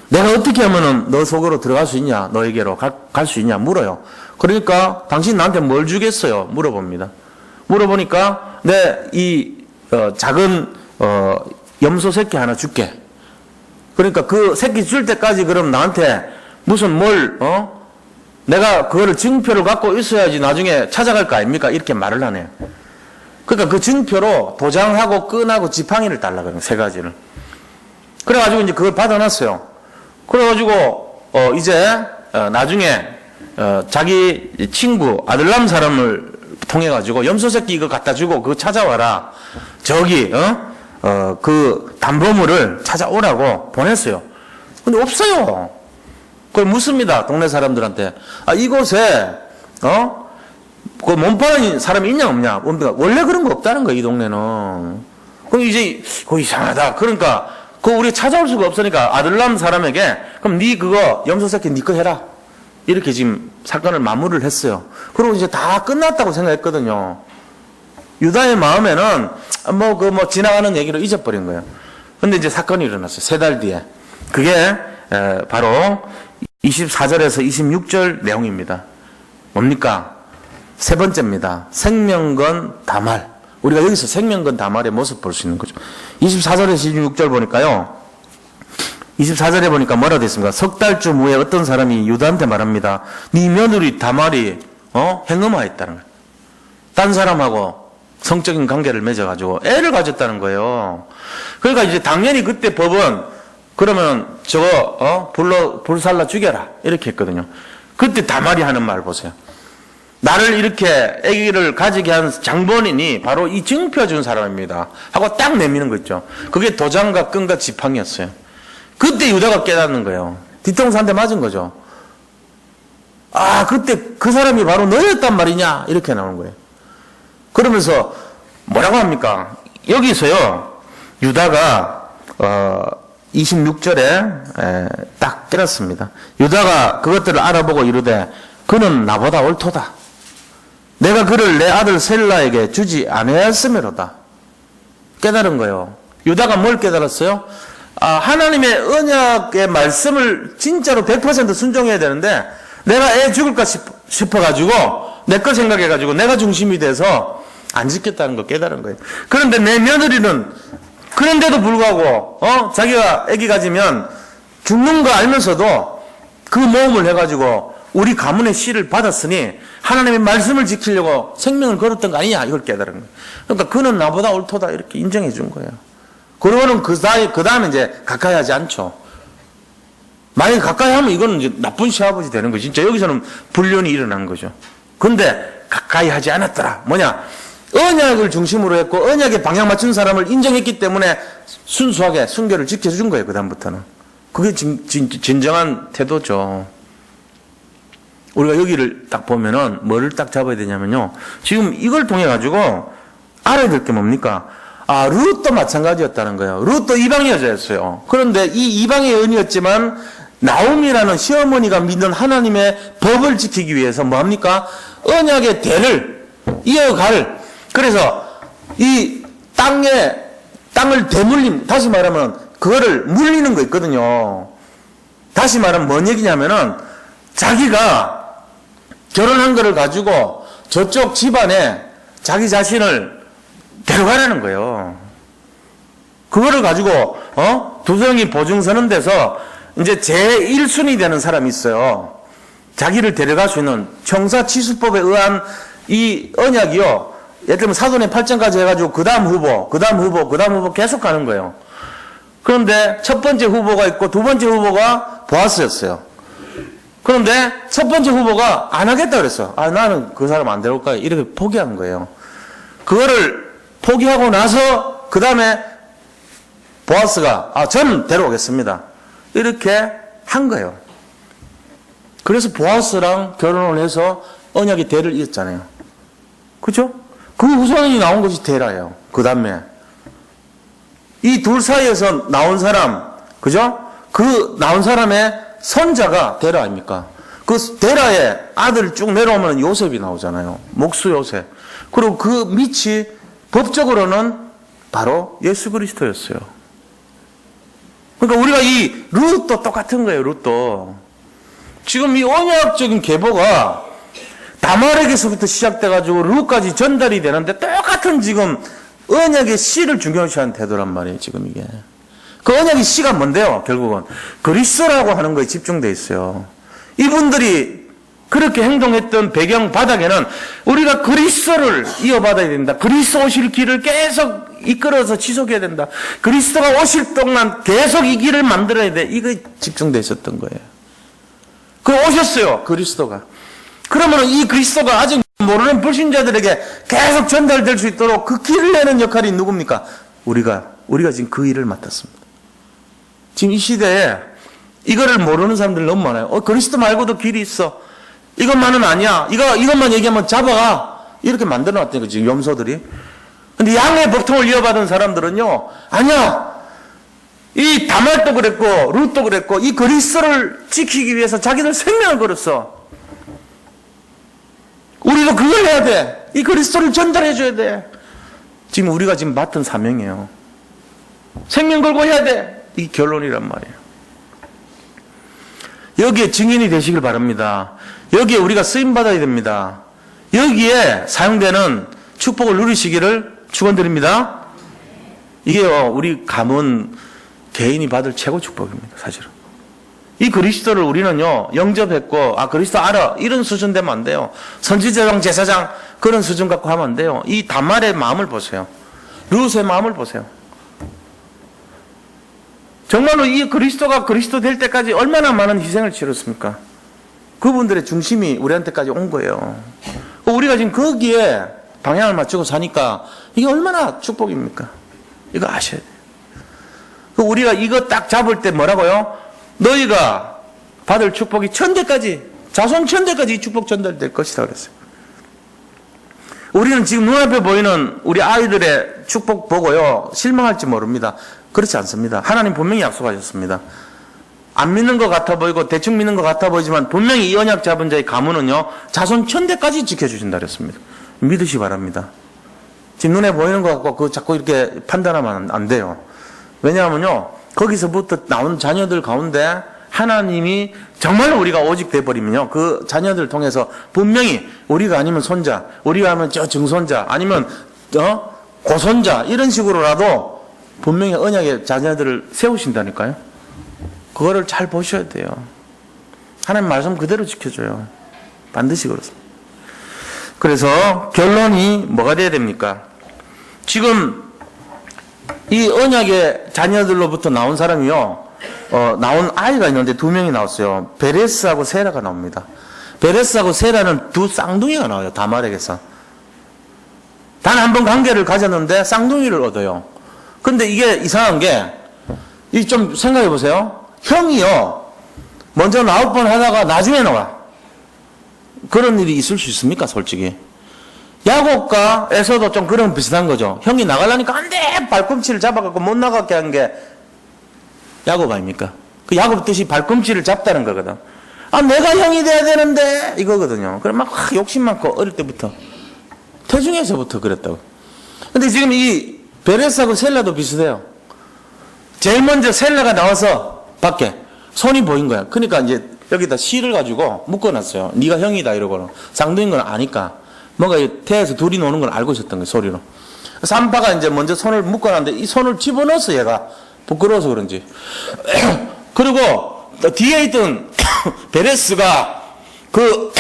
내가 어떻게 하면은 너 속으로 들어갈 수 있냐, 너에게로 갈 수 있냐 물어요. 그러니까 당신 나한테 뭘 주겠어요? 물어봅니다. 물어보니까 작은 염소 새끼 하나 줄게. 그러니까 그 새끼 줄 때까지 그럼 나한테 무슨 내가 그거를 증표를 갖고 있어야지 나중에 찾아갈 거 아닙니까? 이렇게 말을 하네요. 그러니까 그 증표로 도장하고 끈하고 지팡이를 달라 그래요. 세 가지를. 그래가지고 이제 그걸 받아놨어요. 그래가지고 이제 나중에 자기 친구 아들람 사람을 통해 가지고 염소 새끼 이거 갖다 주고 그거 찾아와라. 저기 그 담보물을 찾아오라고 보냈어요. 근데 없어요. 그걸 묻습니다. 동네 사람들한테. 이곳에 그 몸파는 사람이 있냐 없냐? 원래 그런 거 없다는 거야, 이 동네는. 그럼 이제 그거 이상하다. 그러니까 그거 우리 찾아올 수가 없으니까 아들람 사람에게 그럼 네 그거 염소 새끼 네 거 해라. 이렇게 지금 사건을 마무리를 했어요. 그리고 이제 다 끝났다고 생각했거든요. 유다의 마음에는 지나가는 얘기로 잊어버린 거예요. 근데 이제 사건이 일어났어요. 3달 뒤에. 그게 바로 24절에서 26절 내용입니다. 뭡니까? 세 번째입니다. 생명건 다말. 우리가 여기서 생명건 다말의 모습 볼 수 있는 거죠. 24절에서 26절 보니까요. 24절에 보니까 뭐라 되어 있습니까? 석 달쯤 후에 어떤 사람이 유다한테 말합니다. 네 며느리 다말이 행음하였다는 거예요. 딴 사람하고 성적인 관계를 맺어가지고 애를 가졌다는 거예요. 그러니까 이제 당연히 그때 법은 그러면 저거 불살라 죽여라 이렇게 했거든요. 그때 다말이 하는 말 보세요. 나를 이렇게 아기를 가지게 한 장본인이 바로 이 증표준 사람입니다 하고 딱 내미는 거 있죠. 그게 도장과 끈과 지팡이였어요. 그때 유다가 깨닫는 거예요. 뒤통수 한 대 맞은 거죠. 그때 그 사람이 바로 너였단 말이냐 이렇게 나오는 거예요. 그러면서 뭐라고 합니까? 여기서요 유다가 26절에 딱 깨닫습니다. 유다가 그것들을 알아보고 이르되 그는 나보다 옳도다. 내가 그를 내 아들 셀라에게 주지 아니하였음이로다. 깨달은 거예요. 유다가 뭘 깨달았어요? 하나님의 언약의 말씀을 진짜로 100% 순종해야 되는데 내가 애 죽을까 싶어가지고 내 거 생각해가지고 내가 중심이 돼서 안 지켰다는 걸 깨달은 거예요. 그런데 내 며느리는 그런데도 불구하고 자기가 아기 가지면 죽는 거 알면서도 그 모험을 해가지고 우리 가문의 씨를 받았으니 하나님의 말씀을 지키려고 생명을 걸었던 거 아니냐 이걸 깨달은 거예요. 그러니까 그는 나보다 옳도다 이렇게 인정해 준 거예요. 그러고는 그 다음에 이제 가까이 하지 않죠. 만약에 가까이 하면 이거는 이제 나쁜 시아버지 되는 거죠. 진짜 여기서는 불륜이 일어난 거죠. 근데 가까이 하지 않았더라. 뭐냐? 언약을 중심으로 했고 언약에 방향 맞춘 사람을 인정했기 때문에 순수하게 순결을 지켜준 거예요. 그 다음부터는. 그게 진정한 태도죠. 우리가 여기를 딱 보면은 뭐를 딱 잡아야 되냐면요. 지금 이걸 통해 가지고 알아야 될 게 뭡니까? 룻도 마찬가지였다는 거예요. 룻도 이방 여자였어요. 그런데 이 이방의 여인이었지만 나옴이라는 시어머니가 믿는 하나님의 법을 지키기 위해서 뭐합니까? 언약의 대를 이어갈. 그래서 이 땅을 대물림, 다시 말하면 그거를 물리는 거 있거든요. 다시 말하면 뭔 얘기냐면은 자기가 결혼한 거를 가지고 저쪽 집안에 자기 자신을 데려가라는 거예요. 그거를 가지고 두성이 보증 서는 데서 이제 제1순위 되는 사람이 있어요. 자기를 데려갈 수 있는 형사치수법에 의한 이 언약이요. 예를 들면 사돈의 8장까지 해가지고 그 다음 후보 계속 가는 거예요. 그런데 첫 번째 후보가 있고 두 번째 후보가 보아스였어요. 그런데 첫 번째 후보가 안 하겠다 그랬어. 나는 그 사람 안 데려올 거야. 이렇게 포기한 거예요. 그거를 포기하고 나서 그 다음에 보아스가 저는 데려오겠습니다. 이렇게 한 거예요. 그래서 보아스랑 결혼을 해서 언약의 대를 이었잖아요. 그죠? 그 후손이 나온 것이 데라예요. 그 다음에 이 둘 사이에서 나온 사람, 그죠? 그 나온 사람의 선자가 데라 아닙니까? 그 데라의 아들 쭉 내려오면 요셉이 나오잖아요. 목수 요셉. 그리고 그 밑이 법적으로는 바로 예수 그리스도였어요. 그러니까 우리가 이 룻도 똑같은 거예요. 룻도 지금 이 언약적인 계보가 다말에게서부터 시작돼가지고 룻까지 전달이 되는데 똑같은 지금 언약의 씨를 중요시하는 태도란 말이에요. 지금 이게 그 언약의 씨가 뭔데요? 결국은 그리스도라고 하는 거에 집중돼 있어요. 이분들이 그렇게 행동했던 배경 바닥에는 우리가 그리스도를 이어받아야 된다. 그리스도 오실 길을 계속 이끌어서 지속해야 된다. 그리스도가 오실 동안 계속 이 길을 만들어야 돼. 이거 집중돼 있었던 거예요. 그 오셨어요. 그리스도가. 그러면 이 그리스도가 아직 모르는 불신자들에게 계속 전달될 수 있도록 그 길을 내는 역할이 누굽니까? 우리가 지금 그 일을 맡았습니다. 지금 이 시대에 이거를 모르는 사람들 너무 많아요. 그리스도 말고도 길이 있어. 이것만은 아니야. 이것만 얘기하면 잡아가. 이렇게 만들어 놨다니까, 지금 염소들이. 근데 양의 법통을 이어받은 사람들은요, 아니야. 이 다말도 그랬고, 룻도 그랬고, 이 그리스도를 지키기 위해서 자기들 생명을 걸었어. 우리도 그걸 해야 돼. 이 그리스도를 전달해줘야 돼. 지금 우리가 지금 맡은 사명이에요. 생명 걸고 해야 돼. 이 결론이란 말이에요. 여기에 증인이 되시길 바랍니다. 여기에 우리가 쓰임받아야 됩니다. 여기에 사용되는 축복을 누리시기를 축원드립니다. 이게요, 우리 가문 개인이 받을 최고 축복입니다. 사실은. 이 그리스도를 우리는요, 영접했고, 그리스도 알아. 이런 수준 되면 안 돼요. 선지자장, 제사장, 그런 수준 갖고 하면 안 돼요. 이 다말의 마음을 보세요. 룻의 마음을 보세요. 정말로 이 그리스도가 그리스도 될 때까지 얼마나 많은 희생을 치렀습니까? 그분들의 중심이 우리한테까지 온 거예요. 우리가 지금 거기에 방향을 맞추고 사니까 이게 얼마나 축복입니까? 이거 아셔야 돼요. 우리가 이거 딱 잡을 때 뭐라고요? 너희가 받을 축복이 천대까지, 자손 천대까지 이 축복 전달될 것이다 그랬어요. 우리는 지금 눈앞에 보이는 우리 아이들의 축복 보고요, 실망할지 모릅니다. 그렇지 않습니다. 하나님 분명히 약속하셨습니다. 안 믿는 것 같아 보이고 대충 믿는 것 같아 보이지만 분명히 이 언약 잡은 자의 가문은요, 자손 천대까지 지켜주신다 그랬습니다. 믿으시 바랍니다. 지금 눈에 보이는 것 같고 그거 자꾸 이렇게 판단하면 안 돼요. 왜냐하면요, 거기서부터 나오는 자녀들 가운데 하나님이 정말로 우리가 오직 돼버리면요, 그 자녀들을 통해서 분명히 우리가 아니면 손자, 우리가 하면 저 증손자, 아니면 고손자, 이런 식으로라도 분명히 언약의 자녀들을 세우신다니까요. 그거를 잘 보셔야 돼요. 하나님 말씀 그대로 지켜줘요. 반드시 그렇습니다. 그래서 결론이 뭐가 돼야 됩니까? 지금 이 언약의 자녀들로부터 나온 사람이요, 나온 아이가 있는데 두 명이 나왔어요. 베레스하고 세라가 나옵니다. 베레스하고 세라는 두 쌍둥이가 나와요. 다말에게서. 단 한 번 관계를 가졌는데 쌍둥이를 얻어요. 근데 이게 이상한 게, 이 좀 생각해 보세요. 형이요, 먼저 9번 하다가 나중에 나와. 그런 일이 있을 수 있습니까, 솔직히? 야곱과 에서도 좀 그런 비슷한 거죠. 형이 나가려니까 안 돼! 발꿈치를 잡아갖고 못 나가게 한 게 야곱 아닙니까? 그 야곱 뜻이 발꿈치를 잡다는 거거든. 내가 형이 돼야 되는데! 이거거든요. 그럼 막 욕심 많고, 어릴 때부터. 태중에서부터 그랬다고. 근데 지금 이 베레스하고 셀라도 비슷해요. 제일 먼저 셀라가 나와서 밖에 손이 보인 거야. 그러니까 이제 여기다 실을 가지고 묶어놨어요. 네가 형이다 이러고는. 쌍둥이인 건 아니까. 뭔가 태에서 둘이 노는 걸 알고 있었던 거예요, 소리로. 산파가 이제 먼저 손을 묶어놨는데 이 손을 집어넣었어, 얘가. 부끄러워서 그런지. 그리고 뒤에 있던 베레스가 그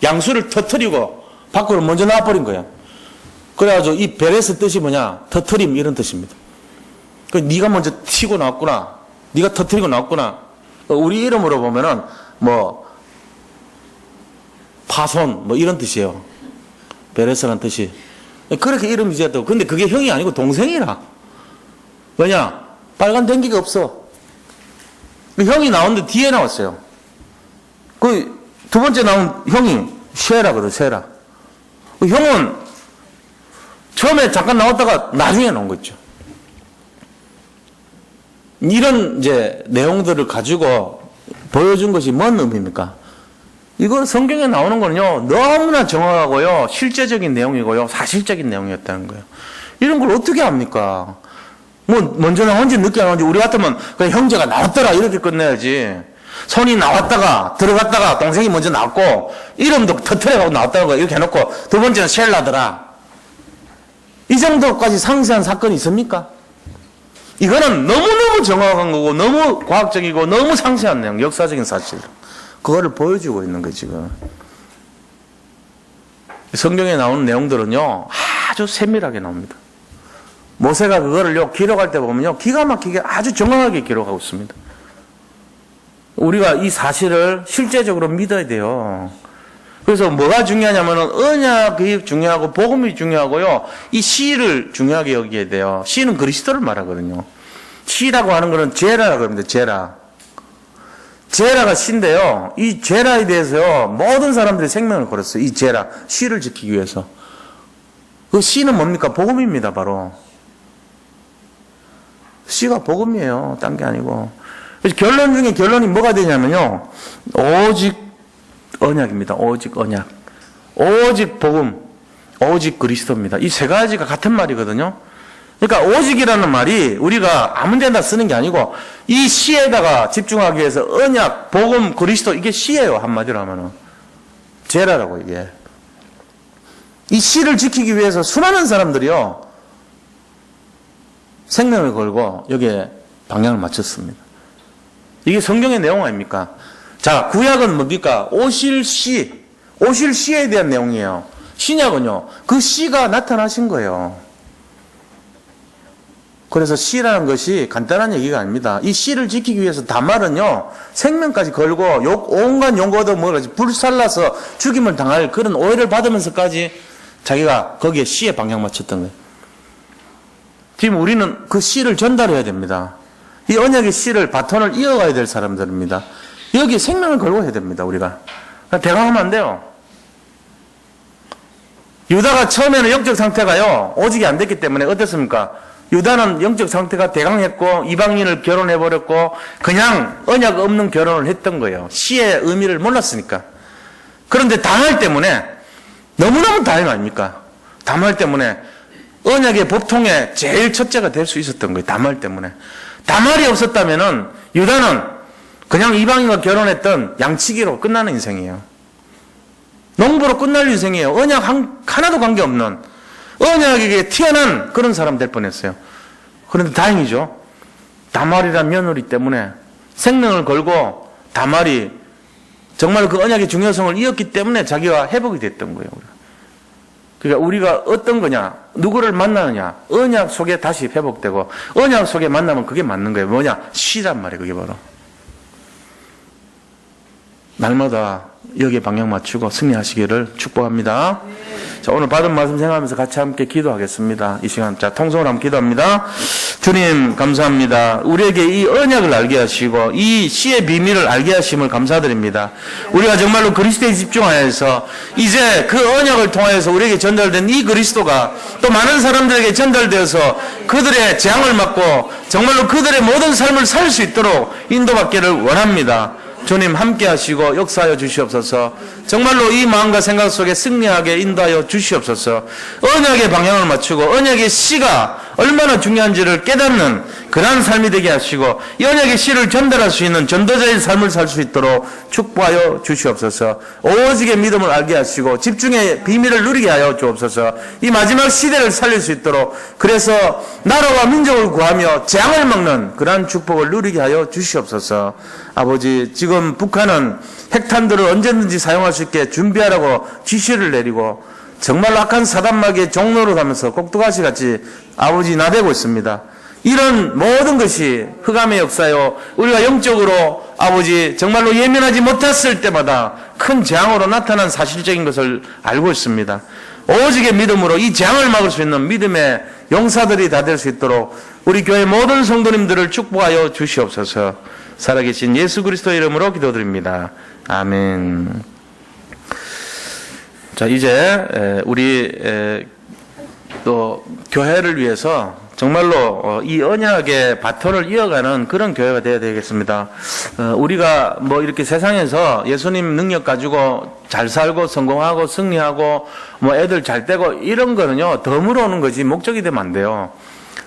양수를 터뜨리고 밖으로 먼저 나와버린 거야. 그래가지고 이 베레스 뜻이 뭐냐? 터뜨림 이런 뜻입니다. 그 네가 먼저 튀고 나왔구나. 네가 터뜨리고 나왔구나. 우리 이름으로 보면은 뭐 파손 뭐 이런 뜻이에요. 베레스라는 뜻이. 그렇게 이름이 지었다고. 근데 그게 형이 아니고 동생이라. 왜냐? 빨간 댕기가 없어. 그 형이 나오는데 뒤에 나왔어요. 그 두 번째 나온 형이 쉐라거든, 쉐라. 그 형은 처음에 잠깐 나왔다가 나중에 나온 거 있죠. 이런 이제 내용들을 가지고 보여준 것이 뭔 의미입니까? 이건 성경에 나오는 거는요, 너무나 정확하고요, 실제적인 내용이고요, 사실적인 내용이었다는 거예요. 이런 걸 어떻게 합니까? 뭐, 먼저 나온지 늦게 나온지, 우리 같으면 그냥 형제가 나왔더라, 이렇게 끝내야지. 손이 나왔다가, 들어갔다가, 동생이 먼저 나왔고, 이름도 터트려가고 나왔다는 거 이렇게 해놓고, 두 번째는 쉘라더라. 이 정도까지 상세한 사건이 있습니까? 이거는 너무너무 정확한 거고, 너무 과학적이고, 너무 상세한 내용, 역사적인 사실. 그거를 보여주고 있는 거예요, 지금. 성경에 나오는 내용들은요, 아주 세밀하게 나옵니다. 모세가 그거를요, 기록할 때 보면요, 기가 막히게 아주 정확하게 기록하고 있습니다. 우리가 이 사실을 실제적으로 믿어야 돼요. 그래서 뭐가 중요하냐면은 언약이 중요하고 복음이 중요하고요. 이 시를 중요하게 여기게 돼요. 시는 그리스도를 말하거든요. 시라고 하는 거는 제라라고 합니다. 제라. 제라가 시인데요. 이 제라에 대해서요. 모든 사람들이 생명을 걸었어요. 이 제라. 시를 지키기 위해서. 그 시는 뭡니까? 복음입니다. 바로. 시가 복음이에요. 딴 게 아니고. 그래서 결론 중에 결론이 뭐가 되냐면요. 오직 언약입니다. 오직 언약. 오직 복음. 오직 그리스도입니다. 이 세 가지가 같은 말이거든요. 그러니까 오직이라는 말이 우리가 아무 데나 쓰는 게 아니고 이 시에다가 집중하기 위해서 언약, 복음, 그리스도 이게 시예요. 한마디로 하면은. 제라라고 이게. 이 시를 지키기 위해서 수많은 사람들이요. 생명을 걸고 여기에 방향을 맞췄습니다. 이게 성경의 내용 아닙니까? 자, 구약은 뭡니까? 오실 시. 오실 시에 대한 내용이에요. 신약은요. 그 시가 나타나신 거예요. 그래서 시라는 것이 간단한 얘기가 아닙니다. 이 시를 지키기 위해서 다말은요. 생명까지 걸고 온갖 용고도 불살라서 죽임을 당할 그런 오해를 받으면서까지 자기가 거기에 시에 방향 맞췄던 거예요. 지금 우리는 그 시를 전달해야 됩니다. 이 언약의 씨를 바톤을 이어가야 될 사람들입니다. 여기에 생명을 걸고 해야 됩니다. 우리가. 대강하면 안 돼요. 유다가 처음에는 영적 상태가요. 오직이 안 됐기 때문에 어땠습니까? 유다는 영적 상태가 대강했고 이방인을 결혼해버렸고 그냥 언약 없는 결혼을 했던 거예요. 시의 의미를 몰랐으니까. 그런데 다말 때문에 너무너무 다행 아닙니까? 다말 때문에 언약의 법통에 제일 첫째가 될 수 있었던 거예요. 다말 때문에. 다말이 없었다면은 유다는 그냥 이방인과 결혼했던 양치기로 끝나는 인생이에요. 농부로 끝날 인생이에요. 언약 하나도 관계없는 언약에게 튀어난 그런 사람 될 뻔했어요. 그런데 다행이죠. 다말이란 며느리 때문에 생명을 걸고 다말이 정말 그 언약의 중요성을 이었기 때문에 자기가 회복이 됐던 거예요. 그러니까 우리가 어떤 거냐, 누구를 만나느냐, 언약 속에 다시 회복되고 언약 속에 만나면 그게 맞는 거예요. 뭐냐? 시란 말이에요. 그게 바로. 날마다 여기에 방향 맞추고 승리하시기를 축복합니다. 자, 오늘 받은 말씀 생각하면서 같이 함께 기도하겠습니다. 이 시간, 자, 통성으로 한번 기도합니다. 주님, 감사합니다. 우리에게 이 언약을 알게 하시고, 이 시의 비밀을 알게 하심을 감사드립니다. 우리가 정말로 그리스도에 집중하여서, 이제 그 언약을 통하여서 우리에게 전달된 이 그리스도가 또 많은 사람들에게 전달되어서 그들의 재앙을 막고, 정말로 그들의 모든 삶을 살 수 있도록 인도받기를 원합니다. 주님 함께 하시고 역사하여 주시옵소서. 정말로 이 마음과 생각 속에 승리하게 인도하여 주시옵소서. 언약의 방향을 맞추고 언약의 씨가 얼마나 중요한지를 깨닫는 그러한 삶이 되게 하시고 이 언약의 씨를 전달할 수 있는 전도자의 삶을 살 수 있도록 축복하여 주시옵소서. 오직의 믿음을 알게 하시고 집중의 비밀을 누리게 하여 주옵소서. 이 마지막 시대를 살릴 수 있도록, 그래서 나라와 민족을 구하며 재앙을 막는 그러한 축복을 누리게 하여 주시옵소서. 아버지, 지금 북한은 핵탄두를 언제든지 사용할 수 있게 준비하라고 지시를 내리고 정말로 악한 사단마귀의 종로로 가면서 꼭두가시 같이 아버지 나대고 있습니다. 이런 모든 것이 흑암의 역사요, 우리가 영적으로 아버지 정말로 예민하지 못했을 때마다 큰 재앙으로 나타난 사실적인 것을 알고 있습니다. 오직의 믿음으로 이 재앙을 막을 수 있는 믿음의 용사들이 다 될 수 있도록 우리 교회 모든 성도님들을 축복하여 주시옵소서. 살아계신 예수 그리스도의 이름으로 기도드립니다. 아멘. 자, 이제 우리 또 교회를 위해서 정말로 이 언약의 바톤을 이어가는 그런 교회가 되어야 되겠습니다. 우리가 뭐 이렇게 세상에서 예수님 능력 가지고 잘 살고 성공하고 승리하고 뭐 애들 잘 되고 이런 거는요, 덤으로 오는 거지 목적이 되면 안 돼요.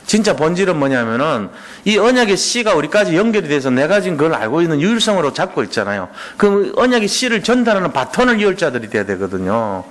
진짜 본질은 뭐냐면은 이 언약의 씨가 우리까지 연결이 돼서 내가 지금 그걸 알고 있는 유일성으로 잡고 있잖아요. 그 언약의 씨를 전달하는 바톤을 이을 자들이 돼야 되거든요.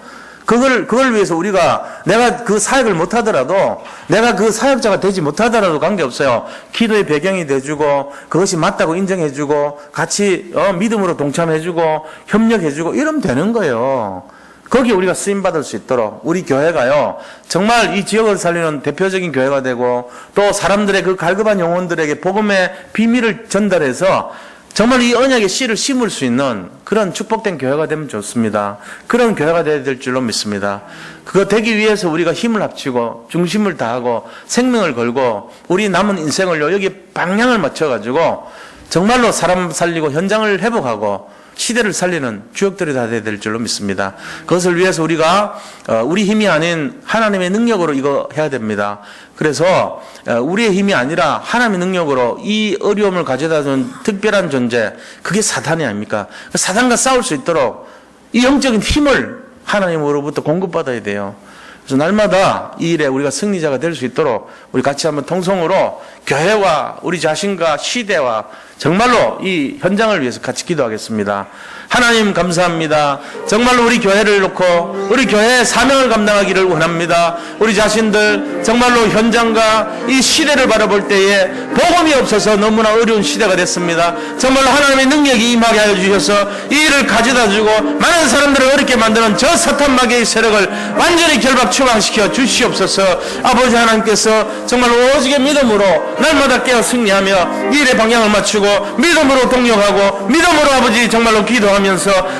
그걸 위해서 우리가 내가 그 사역을 못하더라도, 내가 그 사역자가 되지 못하더라도 관계없어요. 기도의 배경이 돼주고 그것이 맞다고 인정해주고 같이 믿음으로 동참해주고 협력해주고 이러면 되는 거예요. 거기에 우리가 쓰임받을 수 있도록 우리 교회가요, 정말 이 지역을 살리는 대표적인 교회가 되고 또 사람들의 그 갈급한 영혼들에게 복음의 비밀을 전달해서 정말 이 언약의 씨를 심을 수 있는 그런 축복된 교회가 되면 좋습니다. 그런 교회가 되어야 될 줄로 믿습니다. 그거 되기 위해서 우리가 힘을 합치고 중심을 다하고 생명을 걸고 우리 남은 인생을요, 여기 방향을 맞춰가지고 정말로 사람 살리고 현장을 회복하고 시대를 살리는 주역들이 다 돼야 될 줄로 믿습니다. 그것을 위해서 우리가 우리 힘이 아닌 하나님의 능력으로 이거 해야 됩니다. 그래서 우리의 힘이 아니라 하나님의 능력으로 이 어려움을 가져다 준 특별한 존재, 그게 사탄이 아닙니까? 사탄과 싸울 수 있도록 이 영적인 힘을 하나님으로부터 공급받아야 돼요. 그래서 날마다 이 일에 우리가 승리자가 될 수 있도록 우리 같이 한번 통성으로 교회와 우리 자신과 시대와 정말로 이 현장을 위해서 같이 기도하겠습니다. 하나님 감사합니다. 정말로 우리 교회를 놓고 우리 교회의 사명을 감당하기를 원합니다. 우리 자신들 정말로 현장과 이 시대를 바라볼 때에 복음이 없어서 너무나 어려운 시대가 됐습니다. 정말로 하나님의 능력이 임하게 하여 주셔서 이 일을 가져다 주고 많은 사람들을 어렵게 만드는 저 사탄 마귀의 세력을 완전히 결박 추방시켜 주시옵소서. 아버지 하나님께서 정말로 오직의 믿음으로 날마다 깨어 승리하며 이 일의 방향을 맞추고 믿음으로 동력하고 믿음으로 아버지 정말로 기도하면서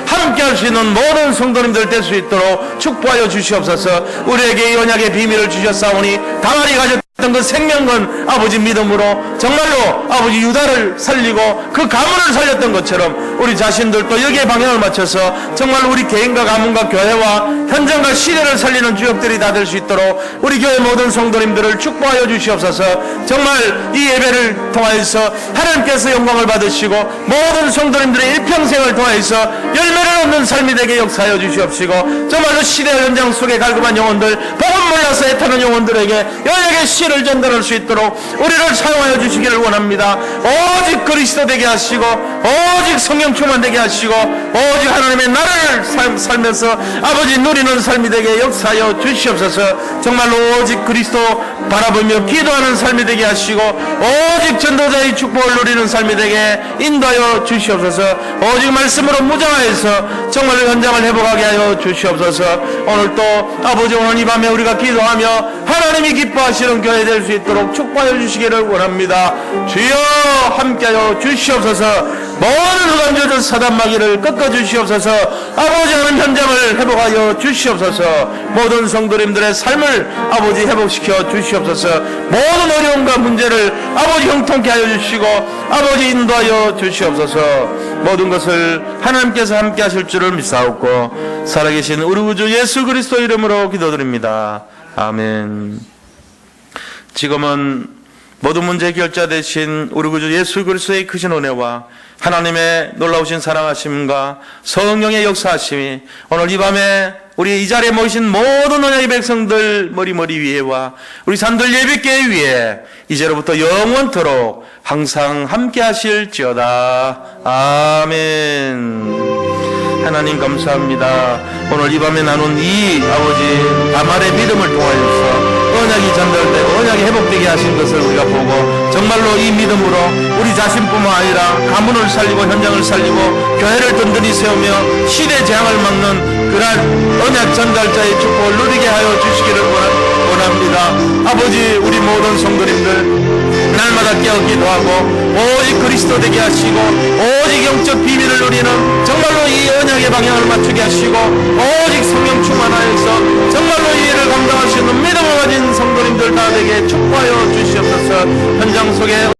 함께 할 수 있는 모든 성도님들 될 수 있도록 축복하여 주시옵소서. 우리에게 이 언약의 비밀을 주셨사오니 다말이 가졌던 그 생명건 아버지 믿음으로 정말로 아버지 유다를 살리고 그 가문을 살렸던 것처럼 우리 자신들도 여기에 방향을 맞춰서 정말로 우리 개인과 가문과 교회와 현장과 시대를 살리는 주역들이 다 될 수 있도록 우리 교회 모든 성도님들을 축복하여 주시옵소서. 정말 이 예배를 통하여서 하나님께서 영광을 받으시고 모든 성도님들의 일평생을 통하여서 열매를 얻는 삶이 되게 역사하여 주시옵시고 정말로 시대 현장 속에 갈급한 영혼들, 복음 몰라서 애타는 영혼들에게 여에게 씨를 전달할 수 있도록 우리를 사용하여 주시기를 원합니다. 오직 그리스도 되게 하시고 오직 성령 충만되게 하시고 오직 하나님의 나라를 살면서 아버지 누리는 삶이 되게 역사하여 주시옵소서. 정말로 오직 그리스도 바라보며 기도하는 삶이 되게 하시고 오직 전도자의 축복을 누리는 삶이 되게 인도하여 주시옵소서. 오직 말씀으로 무장하여서 정말로 현장을 회복하게 하여 주시옵소서. 오늘 또 아버지 오늘 이 밤에 우리가 기도하며 하나님이 기뻐하시는 교회 될 수 있도록 축복하여 주시기를 원합니다. 주여 함께하여 주시옵소서. 모든 흑암조절 사단마귀를 꺾어 주시옵소서. 아버지 하는 현장을 회복하여 주시옵소서. 모든 성도님들의 삶을 아버지 회복시켜 주시옵소서. 모든 어려움과 문제를 아버지 형통케 하여 주시고 아버지 인도하여 주시옵소서. 모든 것을 하나님께서 함께 하실 줄을 믿사옵고 살아계신 우리 구주 예수 그리스도 이름으로 기도드립니다. 아멘. 지금은 모든 문제 해결자 되신 우리 구주 예수 그리스도의 크신 은혜와 하나님의 놀라우신 사랑하심과 성령의 역사하심이 오늘 이 밤에 우리 이 자리에 모이신 모든 언약의 백성들 머리 위에와 우리 산들 예비교회 위에 이제로부터 영원토록 항상 함께 하실지어다. 아멘. 하나님 감사합니다. 오늘 이 밤에 나눈 이 아버지 다말의 믿음을 통하여서 언약이 전달되고 언약이 회복되게 하신 것을 우리가 보고 정말로 이 믿음으로 우리 자신뿐만 아니라 가문을 살리고 현장을 살리고 교회를 든든히 세우며 시대 재앙을 막는 그러한 언약 전달자의 축복을 누리게 하여 주시기를 원합니다. 아버지, 우리 모든 성도님들 날마다 깨어 기도하고 오직 그리스도 되게 하시고 오직 영적 비밀을 누리는 정말로 이 언약의 방향을 맞추게 하시고 오직 성령 충만하여서 정말로 이 일을 감당할 수 있는 믿음을 가진 성도님들 다 되게 축복하여 주시옵소서. 현장 속에